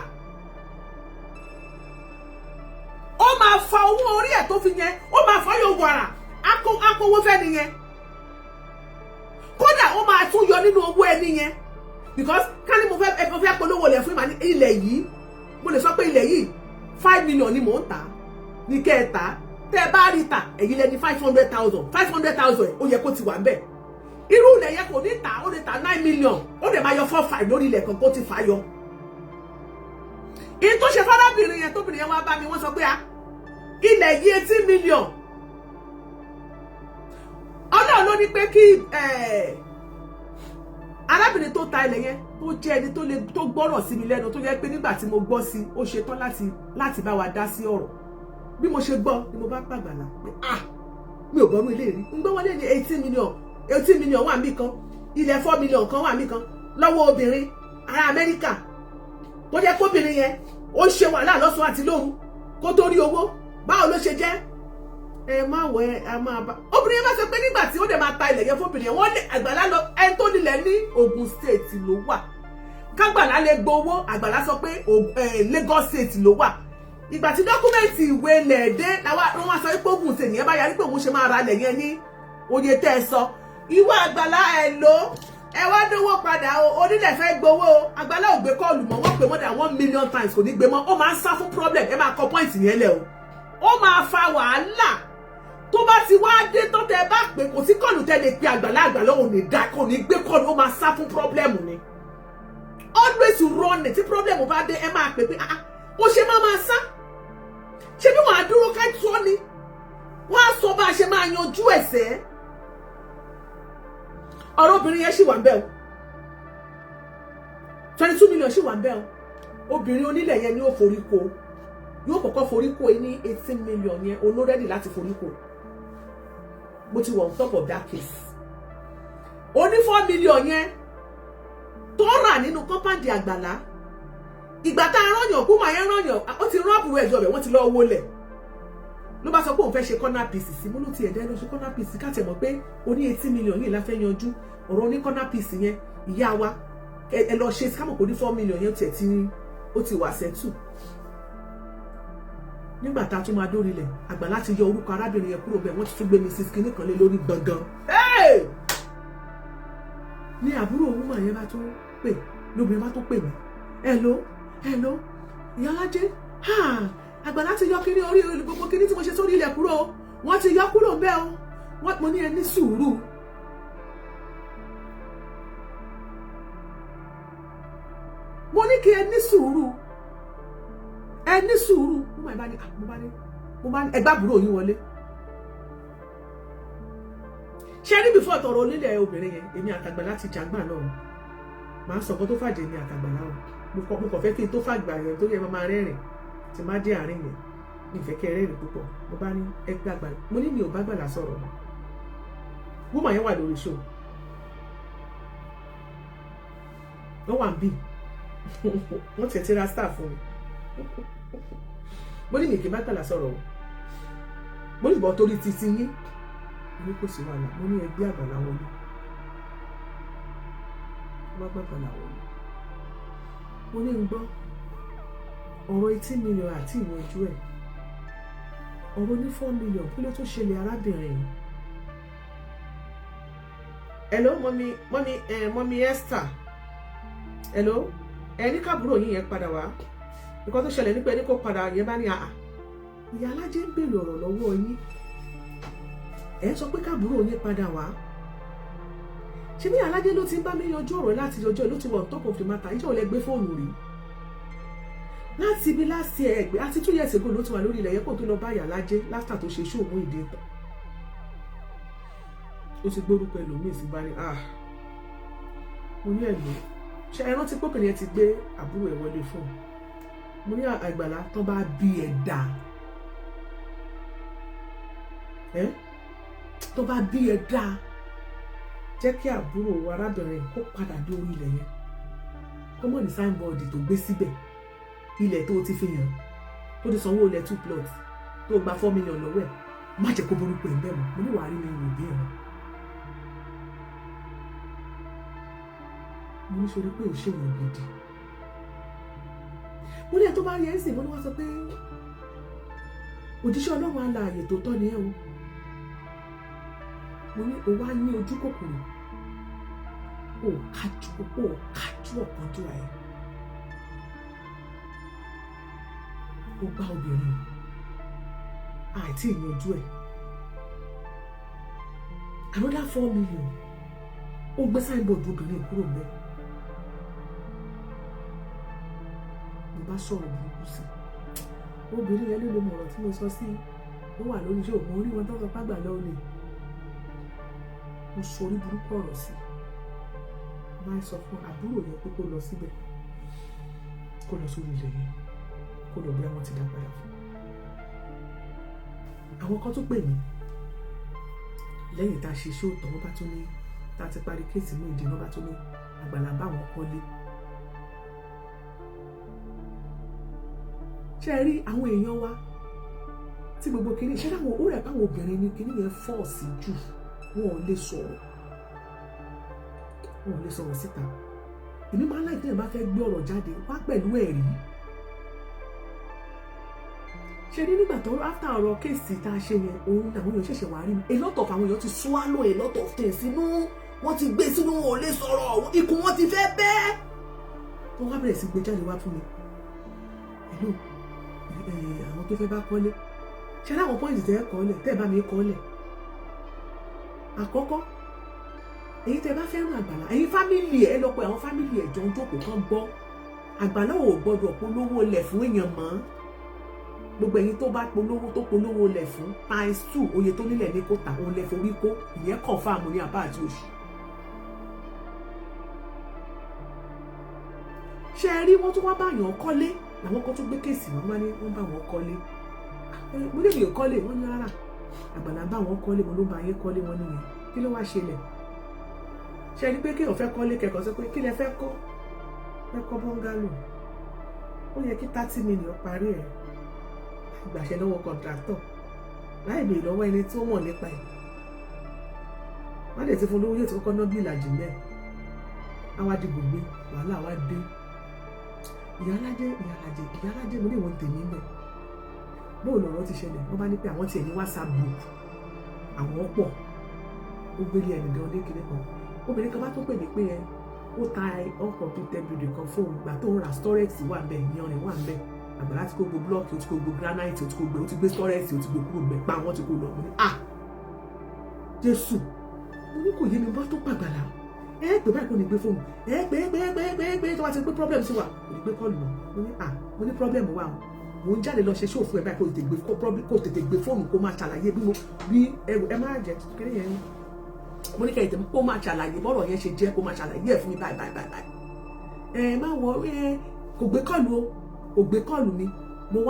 Ó máa fa owó orí ẹ̀ tó fi yẹn, ó máa fa yóò wàrà, akówó fẹ́ nìyẹn. Kódà ó máa tún yọ nínú owó ẹni yẹn, because ká ní mo fẹ́ polówó lẹ̀ fún ìmọ̀ ní ilẹ̀ yìí, mo lè sọ pé ilẹ̀ yìí 5 million ni mò ń tà ní kẹta. Tẹ́ ẹ bá rí tà èyí lẹ́ni 500,000 ó yẹ kó ti wà ń bẹ̀. Irú ilẹ̀ yẹn kò ní tà, ó lè tà 9 million, ó lè máa yọ 4-5 lórí ilẹ̀ kan kó ti fà yọ. Ìyẹn tó ṣe fárábìnrin yẹn, tóbìnrin yẹn wá bá mi, wọ́n sọ pé ilẹ̀ yìí 18 million. Ọlọ́run ló ní pé kí arábìnrin tó ta ilẹ̀ yẹn tó jẹ́ ẹni tó gbọ́rọ̀ sí mi lẹ́nu, tó jẹ́ pé nígbà tí mo gbọ́ sí ó ṣe tán láti bá wa dá sí ọ̀rọ̀. Bí mo ṣe gbọ́ ni mo bá pàgbàlà pé mi ò gbọ́nú ilé rí. Ń gbọ́ wọlé ní 18 million wà mí kan, ilẹ̀ 4 million kan wà mí kan lọ́wọ́ obìnrin ará Amẹ́ríkà tó jẹ́ pé obìnrin yẹn ó ṣe wàhálà lọ́sàn àti lóru kó tó rí owó. Báwo ló ṣe jẹ́? Ẹ má wẹ̀ ẹ máa bá obìnrin yẹn bá sọ pé nígbà tí ó dẹ̀ máa ta ilẹ̀ yẹn fún obìnrin yẹn, wọ́n lé Àgbàlá lọ, ẹni tó nílẹ̀ ní Ògùn state ló wà. Kágbàlá lè gbowó, Àgbàlá sọ pé Lagos state ló wà. Ìgbà tí dọ́kúmẹ́ǹtì ìwé ilẹ̀ dé làwọn wá sọ pé Ògùn state yẹn bá yarí pé òun ṣe máa ra ilẹ̀ yẹn ní oye tẹ́ ẹ sọ. Ìwé Àgbàlá ẹ lò ẹ wá dówó padà o, onílẹ̀ fẹ́ gbowó o. Àgbàlá ò gbé kọ́ọ̀lù mọ́, wọ́n pè more than 1 million times kò ní gbé mọ́. Ó máa ń sá fún problem, ẹ máa kọ point yẹn lẹ̀ o. Ó máa fa wàhálà tó bá ti wá dé tó tẹ bá pé kò sí kọ́ọ̀lù tẹ́ lè pe Àgbàlá ò ní dá, kò ní gbé kọ́ọ̀lù, ó máa sá fún problem ni. Always run it, tí problem bá dé ẹ máa pè pé ó ṣe máa sá. Ṣé bí wọ́n á dúró ká tó ni? Wọ́n á sọ bá a ṣe máa yanjú ẹ̀sẹ̀. Ọ̀rọ̀ obìnrin yẹn ṣì wà ń bẹ̀ o. 22 million ṣì wà ń bẹ̀ o. Obìnrin onílẹ̀ yẹn ni ó forí ko. Yóò kọ́kọ́ forí ko ní 18 million yẹn, olórẹ́dì láti forí ko. Mo ti wọ̀ on top of that case. Ó ní 4 million yẹn tó rà nínú kọ́mpáǹdì Àgbàlá. ìgbà tá a rányàn kú màá yẹn rányàn ó ti rán àbúrò ẹ̀jọ̀ rẹ̀ wọ́n ti lọ wọlé ló bá sọ pé òun fẹ́ ṣe corner piece sí mo ló ti ẹ̀dá lọ ṣe corner piece ká tẹ̀ mọ̀ pé ó ní 80 million yìí la fẹ́ yanjú ọ̀rọ̀ ní corner piece yẹn ìyá wa ẹ lọ ṣe kámọ̀ kò ní 4 million yẹn tiẹ̀ tí ó ti wà sẹ́tù nígbà tá a tún máa dórí lẹ̀ àgbà láti yọ orúkọ arábìnrin yẹn kúrò bẹ́ẹ̀ wọ́n ti tún gbé Mrs. kinní kan lé lórí gbọ̀ngàn ní àbúrò woman yẹn bá tún pè lóbìnrin bá tún pè mí hello ìyálájé àgbà láti yọ kíní orí gbogbo kíní tí mo ṣe sórí ilẹ̀ kúrò wọ́n ti yọ kúrò bẹ́ẹ̀ o mo ní ẹ ní sùúrù mo ní kí ẹ ní sùúrù mo bá ní ẹgbà àbúrò yín wọlé ṣe rí bífọ́ tọrọ onílẹ̀ obìnrin yẹn èmi àtàgbà láti jàgbà náà màá sọ nǹkan tó fàjẹ́ ní àtàgbà náà mo kàn fẹ́ kí n tó fàgbà yẹn tó yẹ máa rẹ́rìn tí má dé àárín yẹn mi fẹ́ kẹ́ rẹ́rìn púpọ̀ mo bá ní ẹgbẹ́ àgbà mo ní mi ò bá gbàlà sọ̀rọ̀ mọ́ woman yẹn wà lórí show wọ́n wà ń bì wọ́n tẹ̀ tí ra star fún mi mo ní mi kì í bá gbàlà sọ̀rọ̀ o mo ní ìbọn torí titi yín ní kò sí wàhálà mo ní ẹgbẹ́ àgbàlá wọlé wọ́n bá gbàgbàlá wọlé mo ní ń gbọ́ ọ̀rọ̀ 80 million àti ìwọ̀njú ẹ̀ ọ̀rọ̀ ní 4 million kí ló tún ṣẹlẹ̀ arábìnrin yìí. hello mọ́mí Esther hello ẹni káàbúrò yín yẹn padà wá nǹkan tó ṣẹlẹ̀ nípa ẹni kó padà yẹn bá ní àà ìyá alájẹ ń béèrè ọ̀rọ̀ lọ́wọ́ yín ẹ sọ pé káàbúrò yín padà wá ṣé bí alájẹ ló ti ń bá mi yanjú ọ̀rọ̀ láti ọjọ́ ló ti wọ̀ top of the matter ìjọ ò lẹ gbé fóònù rí láti ibi láti ẹgbẹ́ àti 2 years ago ló ti wà lórí ilẹ̀ yẹn kó tó lọ bá ìyá alájẹ látà tó ṣe ṣóòmù ìdí ìtàn ó ti gbórúkọ ẹlòmíì sí bá ní mo ní ẹ̀lú ṣe ẹ rántí pókìnrin yẹn ti gbé àbúrò ẹ̀ wọlé fún mo ní àgbàlá tán bá bí ẹ dà tó bá bí ẹ dá jẹ́ kí àbúrò arábìnrin kó padà dé orí ilẹ̀ yẹn kó mọ̀ ní signboard tó gbé síbẹ̀ ilẹ̀ tó ti fi hàn tó ti sanwó ilẹ̀ 2 plots tó gba 4 million lọ́wọ́ ẹ̀ má jẹ́ kó borúkọ ẹ̀ bẹ́ẹ̀ mọ́ mo ní wàá rí mi rò bí ẹ̀rọ mo ní sori pé ò ṣe èèyàn gidi mo ní ẹ tó bá rí ẹ ń sìn mo ní wọ́n sọ pé òjíṣẹ́ Ọlọ́run alààyè tó tọ́ ni ẹ o mo ní o wá ní ojú kòkòrò o kájú ọ̀kanjú ẹ̀ o bá obìnrin àìtí ìyanjú ẹ̀ another 4 million ó gbé signboard obìnrin kúrò mẹ́ mo bá sọ̀rọ̀ burúkú sí obìnrin yẹn ló lè mọ̀ ọ̀rọ̀ tí mo sọ sí ó wà lórí iṣẹ́ òun orí wọn tó sọ pàgbà lọ́wọ́ lè mo sọ orí burúkú ọ̀rọ̀ sí máa sọ fún àbúrò yẹn pé kó lọ síbẹ̀ kó lọ sórí ilẹ̀ yẹn kó lọ bí àwọn ti dá padà fún àwọn kan tó pè mí lẹ́yìn tá a ṣe iṣẹ́ òtọ̀ wọ́n bá tún ní tá a ti parí kéèsì mú ìdí náà bá tún ní àgbàlá bá wọn kọ́lé ṣe rí àwọn èèyàn wa tí gbogbo kìíní ṣe láwọn ó rẹ̀ báwọn obìnrin ní kìíní yẹn fọ́ọ̀sì jù wọn ò lè sọ̀rọ̀ síta èmi máa ń láì tẹ́yìn bá fẹ́ gbé ọ̀rọ̀ jáde wá pẹ̀lú ẹ̀rí ṣe ní nígbà tó after ọ̀rọ̀ kéèsì tá a ṣe yẹn òun àwọn èèyàn ṣẹ̀ṣẹ̀ wá rí mi a lot of àwọn èèyàn ti swallow a lot of things sínú wọ́n ti gbé sínú wọn ò lè sọ̀rọ̀ ikùn wọn ti fẹ́ bẹ́ẹ̀ wọ́n wá bẹ̀rẹ̀ sí gbé jáde wá fún mi hello àwọn tó fẹ́ bá kọ́lé ṣe láwọn pọ́ìntì tẹ́ kọ́lẹ̀ tẹ́ bá mi kọ́lẹ̀ àkọ́kọ́ èyí tẹ́ bá fẹ́ràn àgbàlá ẹ̀yin fámìlì ẹ̀ lọ pé àwọn fámìlì ẹ̀ jọ ń jókòó kan gbọ́ àgbàlá ò gbọ́dọ̀ polówó lẹ̀ fún èèyàn mọ́ gbogbo ẹ̀yin tó bá polówó lẹ̀ fún ×2 oye tó nílẹ̀ ní kó tà òun lẹ̀ forí kó ìyẹn confirm ní àbá àti òṣì ṣe rí wọ́n tún wá báyàn kọ́lé làwọn kan tún gbé kéèsì wọn máa ní wọ́n bá wọn kọ́lé mo lè mi ò kọ́lé wọ́n ní rárá àgbàlá bá wọn kọ́lé wọn ló bá yé kọ́lé wọn nìyẹn kí ló wá ṣẹlẹ̀ ṣe rí pé kéèyàn fẹ́ kọ́lé kẹ́kọ̀ọ́ sọ pé kí lẹ fẹ́ kọ́ bọ́ngálò ó yẹ kí 30 million parí ẹ̀ ìgbàṣẹ lọ́wọ́ kọ̀ǹtrátọ̀ láì bèèrè lọ́wọ́ ẹni tí ó mọ̀ nípa ẹ̀ wọ́n lè ti fún olówó yóò ti kọ́kọ́ ná bí ìlàjì mẹ́ẹ̀ àwa dìbò gbé wàhálà wa dé ìyálájẹ mo ní ìwọ̀n tèmi mẹ́ bóò lọ̀rọ̀ ti ṣẹlẹ̀ wọ́n bá ní pé àwọn tiẹ̀ ní WhatsApp group àwọn pọ̀ ó gbélé ẹnìkan oníkìní kan obìnrin kan bá tó pè mí pé ó ta uncompleted building kan fóun gbà tó ń ra storage wà bẹ́ẹ̀ yanrìn wà bẹ́ẹ̀ àgbàlá ti kó gbogbo blọọkì ó ti kó gbogbo granite ó ti kó gbé ó ti gbé storage ó ti gbé kúrò gbẹ pa àwọn ti kó lọ mo ní Jésù mo ní kò yé mi bá tó pàgbàlà pé báyìí kò ní gbé fóònù pé tó wá ti pé problem sí wa kò ní gbé kọ́ọ̀lù mọ́ mo ní problem wà o mo ń jáde lọ ṣe ṣòfò ẹ̀ báyìí kò tètè gbé fóònù kó máa ṣàlàyé bí ẹ má jẹ kéré yẹn mo ní kẹ́yìn kó máa ṣàlàyé bọ́rọ̀ yẹn ṣe jẹ́ kó máa ṣàlàyé ẹ̀ fún mi báyìí má wọ kò gbé kọ́ọ̀lù o kò gbé kọ́ọ̀lù mi mo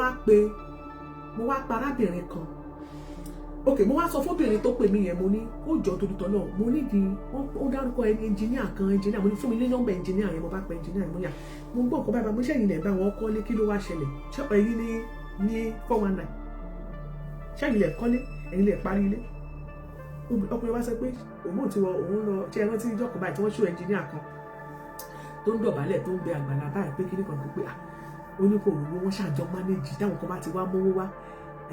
wá pa arábìnrin kan mo wá sọ fóbìnrin tó pè mí yẹn mo ní ó jọ torí tọ́ náà mo nídìí ó dárúkọ ẹni ẹnjìníà kan mo ní fún mi ní nọ́mbà ẹnjìníà yẹn mo bá pa ẹnjìníà yẹn mo yà mo gbọ́ nǹkan báyìí mo ṣẹ́yìn lẹ̀ bá wọn kọ́lé kí ló wá ṣẹlẹ̀ ṣọ́pọ̀ ẹ̀yìn ní 419 ṣẹ́yìn lẹ̀ kọ́lé ẹ̀yìn lẹ̀ parí ilé ọkùnrin wá sọ pé òun ti wọ òun lọ ṣe ẹran tí ìjọkọ̀ báyìí tí wọ́n ṣó ẹnjìníà kan tó ń dọ̀bálẹ̀ tó ń bẹ àgbàlá báyìí pé kíní kan tó pé ó ní kò rówó wọ́n ṣàjọ mánéjì táwọn kan bá ti wá mówó wá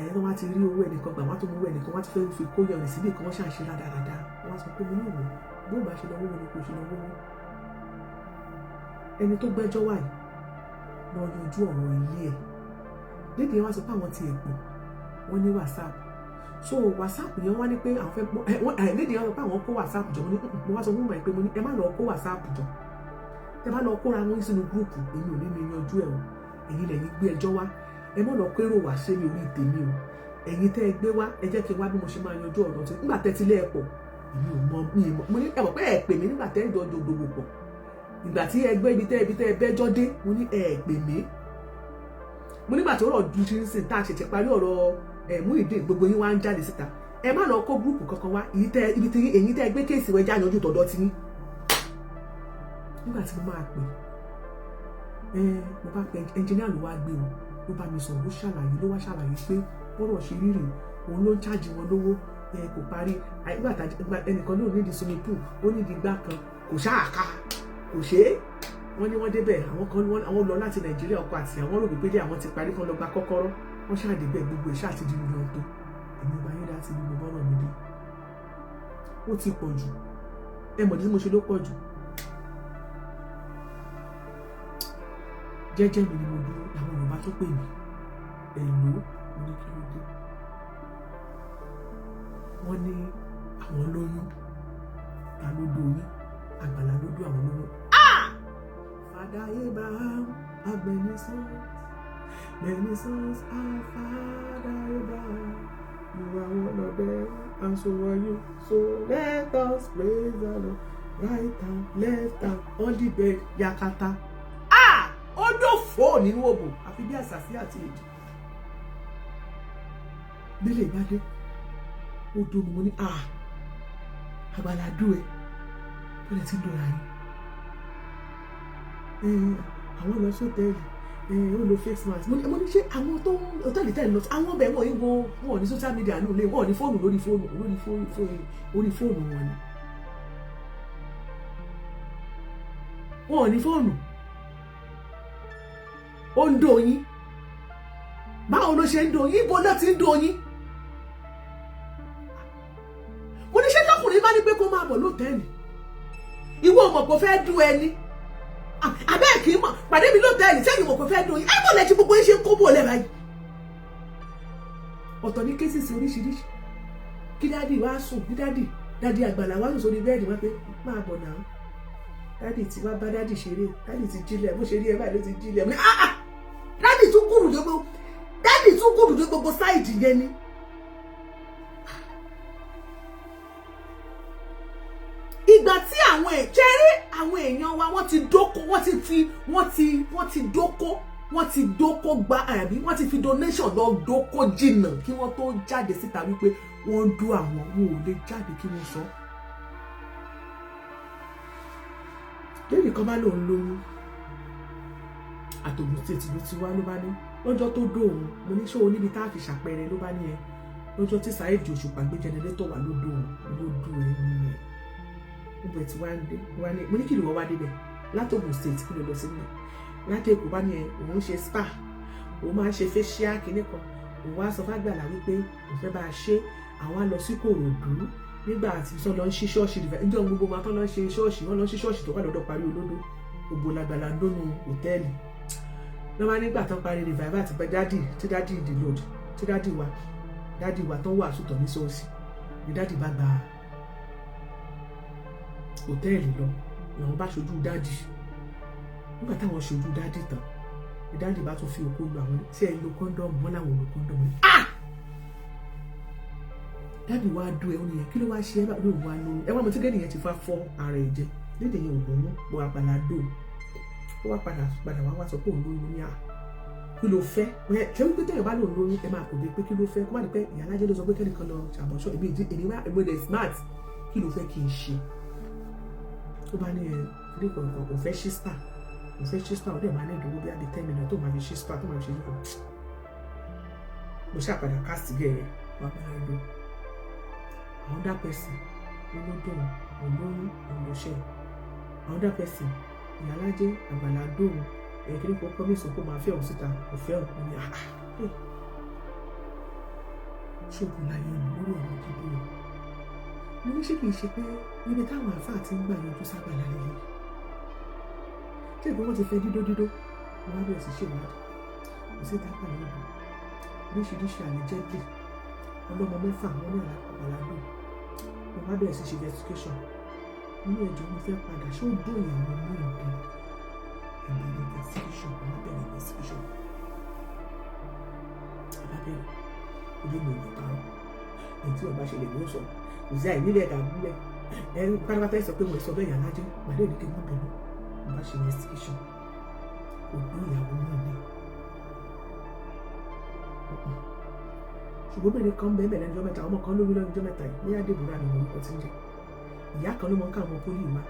wọ́n wá ti rí owó ẹnìkan gbà wọ́n tó mú owó ẹnìkan wọ́n ti fẹ́ fi kó yọrin síbì kan wọ́n ṣàṣe rádaràda wọ́n sọ pé mo ní ìwò bó bá ṣe lọ wọ́wọ́ ni kò ṣe lọ wọ́wọ́ ẹni tó gbẹ́jọ́ wà yìí lọ yanjú ọ̀rọ̀ ilé ẹ̀ dédé wọ́n sọ pé àwọn ti èpò wọ́n ní WhatsApp so WhatsApp yẹn wọ́n ní pé àwọn fẹ́ dédé wọ́n sọ pé àwọn kó WhatsApp jọ mo wá sọ fún mi pé mo ní ẹ má lọ kó WhatsApp jọ ẹ má lọ kóra wọn sínú gúrùpù èmi ò ní mi yanjú ẹ̀ o èyí lẹ́yìn gbé ẹjọ́ wá ẹ mọ̀ lọ kérò wá ṣe mi orí tèmi o ẹ̀yin tẹ́ ẹ gbé wá ẹ jẹ́ kí n wá bí mo ṣe máa yanjú ọ̀rọ̀ tí nígbà tẹ́ ti lé ẹ̀pọ̀ èmi ò mọ mo ní ẹ mọ̀ pé ẹ pè mí nígbà tẹ́ ẹ jọ gbogbo pọ̀ ìgbà tí ẹ gbé ibi tẹ́ ẹ bẹ́jọ́ dé mo ní ẹ pè mí mo nígbà tí ọ̀rọ̀ ju ṣíṣìn tá a ṣẹ̀ṣẹ̀ parí ọ̀rọ̀ Muyideen gbogbo yín wá ń jáde síta ẹ má lọ kó gúrùpù kankan wá ibi tí èyí tẹ́ ẹ gbé kéèsì wẹ́jà yanjú tọ̀dọ̀ ti yín nígbà tí mo máa pè mo bá pe ẹnjìníà ló wá gbé o ló bá mi sọ̀rọ̀ ló wá ṣàlàyé pé bọ́rọ̀ ṣe rírì òun ló ń ṣáàjì wọn lówó kò parí ẹnìkan ló nídìí swimming pool ó nídìí igbá kan kò ṣáàká kò ṣe é wọ́n ní wọ́n débẹ̀ àwọn lọ láti Nàìjíríà ọkọ àti àwọn rò wípé àwọn ti parí kan lọ gba kọ́kọ́rọ́ wọ́n ṣáàdébẹ̀ gbogbo ìṣá àti dìbò lọ tó èmi ò bá yín láti bí mo bọ́rọ̀ mi dé ó ti pọ̀ jù ẹ mọ̀ ní mo ṣe ló pọ̀ jù jẹ́jẹ́ mi ni mo dúró làwọn Yorùbá tó pè mí èlò mo ní kí ló dé wọ́n ní àwọn lóyún ta ló dóyún Àgbàlá ló dó àwọn lóyún. Father Abraham had many sons our Father Abraham you are one of them and so are you so let us praise the Lord right hand left hand on the bed yakata. Ó dòfò nínú òbò àfi bí àṣàṣì àti èdè nílé ìbádé ó dómi mo ní Àgbàlá dùn ẹ ó lè ti dòrà yín àwọn lọ sótẹ́ẹ̀lì ó lo face mask mo ní ṣé àwọn tó ń hòtẹ́ẹ̀lì tẹ́lẹ̀ lọ àwọn ọbẹ̀ wọ̀nyí wọn ní social media náà lé wọn ní fóònù lórí fóònù wọn ni wọn ní fóònù ó ń dò yín báwo ló ṣe ń dò yín bó ló ti ń dò yín mo ní ṣé lọkùnrin bá ní pé kó máa bọ̀ lóòtẹ́ẹ̀lì ìwọ ọmọ kò fẹ́ dùn ẹni abẹ́ kì í mọ̀ pàdé mi lóòtẹ́ẹ̀lì sẹ́yìn ọmọ kò fẹ́ dùn yín ẹ bọ̀ lẹ́tí gbogbo yín ṣe ń kó bò lẹ́bàá yìí ọ̀tọ̀ ní kéṣìṣì oríṣiríṣi kí dádì wá sùn kí dádì Àgbàlá wá sùn sórí bẹ́ẹ̀dì wá pé máa bọ̀ náà dádì tí wá bá dádì ṣeré dádì ti jílẹ̀ bó ṣe rí ẹ báyìí ló ti jílẹ̀ mo ní dádì tún gùrù dé gbogbo sáìdì yẹn ni. Ìgbà tí àwọn èèyàn wa wọ́n ti dóko gba àbí wọ́n ti fi donation lọ dóko jìnnà kí wọ́n tó jáde síta wípé wọ́n ń dó àwọn wọn ò lè jáde kí wọ́n sọ. lẹ́yìn kan bá lòun lóyún àtògùn state ló ti wá ló bá ní lọ́jọ́ tó dóhùn mo ní ṣòwò níbi tá a fi ṣàpẹẹrẹ ló bá ní ẹ lọ́jọ́ tí Saheed Òṣùpá gbé jẹnẹrétọ̀ wà ló dóhùn ló dùn ẹ nìyẹn níbẹ̀ tí wá ń dé wá ní mo ní kí ni wọ́n wá débẹ̀ látògùn state kí ló lọ sí nílẹ̀ láti Èkó bá ní ẹ òun ṣe spa òun máa ń ṣe facial kinní kan òun wá sọ fágbàlá wípé òun fẹ́ bá a ṣe àwọn á lọ sí Kòròdú nígbà tí wọ́n lọ ń ṣí ṣọ́ọ̀ṣì níjọ́ gbogbo wọn tán lọ ń ṣe ṣọ́ọ̀ṣì wọ́n lọ ń ṣí ṣọ́ọ̀ṣì tó wà lọ́dọ̀ parí olódó gbogbo làgbàlá ń dónú hòtẹ́ẹ̀lì ló máa nígbà tán parí revival àti dádì tí dádì the Lord tí dádì wa tán wà sùtọ̀ ní ṣọ́ọ̀ṣì ni dádì bá gba hòtẹ́ẹ̀lì lọ làwọn bá ṣojú dádì nígbà táwọn ṣojú dádì tán ni dádì bá tún fi òkú lu àwọn tí ẹ lo kọ́ńdọ̀mù wọn làwọn lo kọ́ńdọ̀mù ni dádì wa dùn ẹ ó nìyẹn kí ló wá ṣe ẹ bá lóun wá lóyún ẹ wá mo tí gẹ́nì yẹn ti fa fọ́ ara ẹ̀ jẹ lédè yẹn ò lóyún mo àgbàlá dò ó wá padà wá sọ pé òun lóyún ní à kí ló fẹ́ ṣé wípé tẹ̀yìn bá lòun lóyún ẹ máa kò dé pé kí ló fẹ́ kó má di pé ìyá alájẹ ló sọ pé kẹ́nìkan lọ ṣàbọ̀ṣọ́ èmi wá èmi dẹ̀ smart kí ló fẹ́ kí n ṣe tó bá ní ẹ ní kọ̀ọ̀kan kò fẹ́ ṣí spa ó dẹ̀ máa ní ìdúró bí i 10 million tó máa fi ṣí spa tó máa fi ṣe yíkọ̀ mo ṣàpadà cast gẹ̀rẹ̀ wà padà lọ another person olódò olóyún olóṣè another person ìyálájẹ àgbàlá dóhùn ẹ̀kíní kan promise kó máa fẹ́ òun síta kò fẹ́ òun ní ṣògùn láyé mi lórí ọ̀rọ̀ gidi o mo ní ṣé kìí ṣe pé níbi táwọn àáfàá ti ń gbà yọjú sábàlá lélẹ̀ ṣé ìgbọ́n wọn ti fẹ́ dídó wọn á bẹ̀rẹ̀ sí ṣèwádìí kò sí tápà lọ́dún oríṣiríṣi àlejẹ́bì ọlọ́mọ mẹ́fà wọn ní àgbàlá dóhùn mo bá bẹ̀rẹ̀ sí ṣe investigation nínú ẹ̀jọ̀ mo fẹ́ padà ṣé ó dún ìyàwó ní ìbẹ̀rẹ̀ investigation mo bá bẹ̀rẹ̀ investigation alábẹ̀rẹ̀ ojú mi ò ní parọ́ èyí tí ọba ṣẹlẹ̀ ló sọ kò sí àìnílẹ̀ ẹ̀dá gúnlẹ̀ ẹni pátápátá sọ pé wọ́n sọ bẹ́ẹ̀ yàrá jẹ́ pàdé òní kí wọ́n bẹ̀rẹ̀ mo bá ṣe investigation kò dún ìyàwó ní ìbẹ̀rẹ̀ ṣùgbọ́n obìnrin kan bẹ́ẹ̀ bẹ̀rẹ̀ lọ́jọ́ mẹ́ta ọmọ kan lórí lọ́jọ́ mẹ́ta yìí ní Adébúrà ni orúkọ ti ń jẹ́ ìyá kan ló mọ ká àwọn pólì wá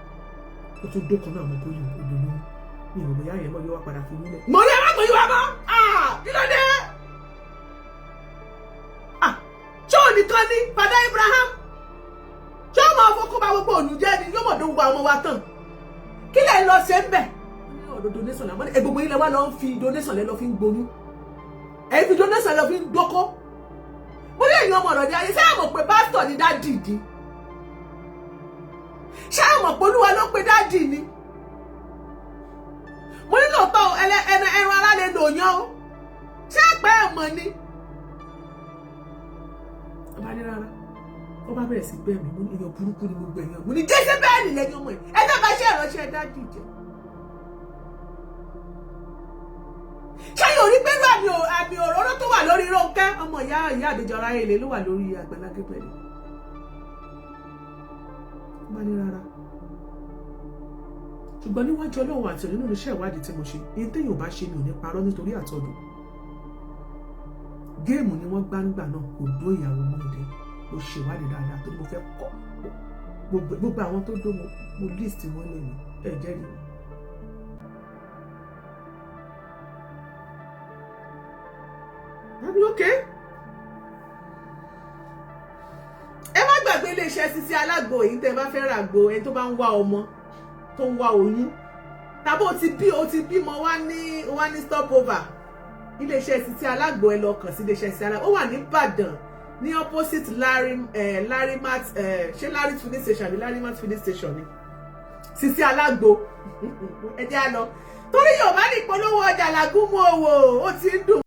ó tún dókan náà àwọn pólì odò lóyún ní ìwọ̀n bóyá yẹn mọ̀ yóò wá padà fún nílẹ̀. mo ní ẹ̀rọ yìí wá mọ́ kí ló dé. ṣé ò nìkan ni Fada Abraham ṣé ó máa fọkọ́ bá gbogbo olùjẹ́ ni yóò mọ̀ dé gbogbo àwọn wa tán kí lẹ̀ ń lọ ṣe ń bẹ̀. ọ̀dọ̀ donation làwọn gbogbo ilẹ̀ wa lọ fi donation lẹ́ lọ fi ń gboyún ẹ̀yin fi donation lọ fi ń dókó mo ní èèyàn ọmọ ọ̀rọ̀ ní ayé ṣé àmọ̀ pé pásítọ̀ ni dádì di ṣé àmọ̀ pé olúwa ló pe dádì ni mo ní lóòótọ́ ẹran ara lè lò yán o ṣé àpẹ́ ẹ̀mọ́ ni ọba ní rárá ó bá bẹ̀rẹ̀ sí bẹ́ẹ̀ mi mo ní èèyàn burúkú ni gbogbo èèyàn mo ní jẹ́sẹ̀ bẹ́ẹ̀ ni lẹ́yìn ọmọ ẹ̀ ẹjọ́ bá ṣe ìránṣẹ́ dádì jẹ́ ṣé yóò rí pẹ̀lú àmì òróró tó wà lórí Rónkẹ́ ọmọ ìyá àbíjọ ara ilé ló wà lórí Àgbàlá Gabriel bá ní rárá ṣùgbọ́n níwájú Ọlọ́run àti nínú iṣẹ́ ìwádìí tí mo ṣe èyí téèyàn bá ṣe mi ò ní parọ́ nítorí àtọ́dù géèmù ni wọ́n gbáǹgbà náà kò dó ìyàwó mọ́ ìdè mo ṣèwádìí dáadáa tó ní mo fẹ́ kọ́ gbogbo àwọn tó dó mo list wọn lè ní ẹ̀ jẹ́rìí mi. Okay. Ẹ má gbàgbé iléeṣẹ́ Sisi Alágbo èyí tẹ́ bá fẹ́ ra àgbo ẹni tó bá ń wá ọmọ tó ń wá oyún tàbí o ti bímọ wá ní stopover iléeṣẹ́ Sisi Alágbo ẹ lọ kàn sí iléeṣẹ́ Sisi Alágbo ó wà ní Ìbàdàn ní opposite Larimat ṣé Larit filling station àbí Larimat filling station ni Sisi Alágbo ẹ jẹ́ á lọ torí Yorùbá ní ìpolówó ọjà làgúnmu òwò ó ti ń dùn.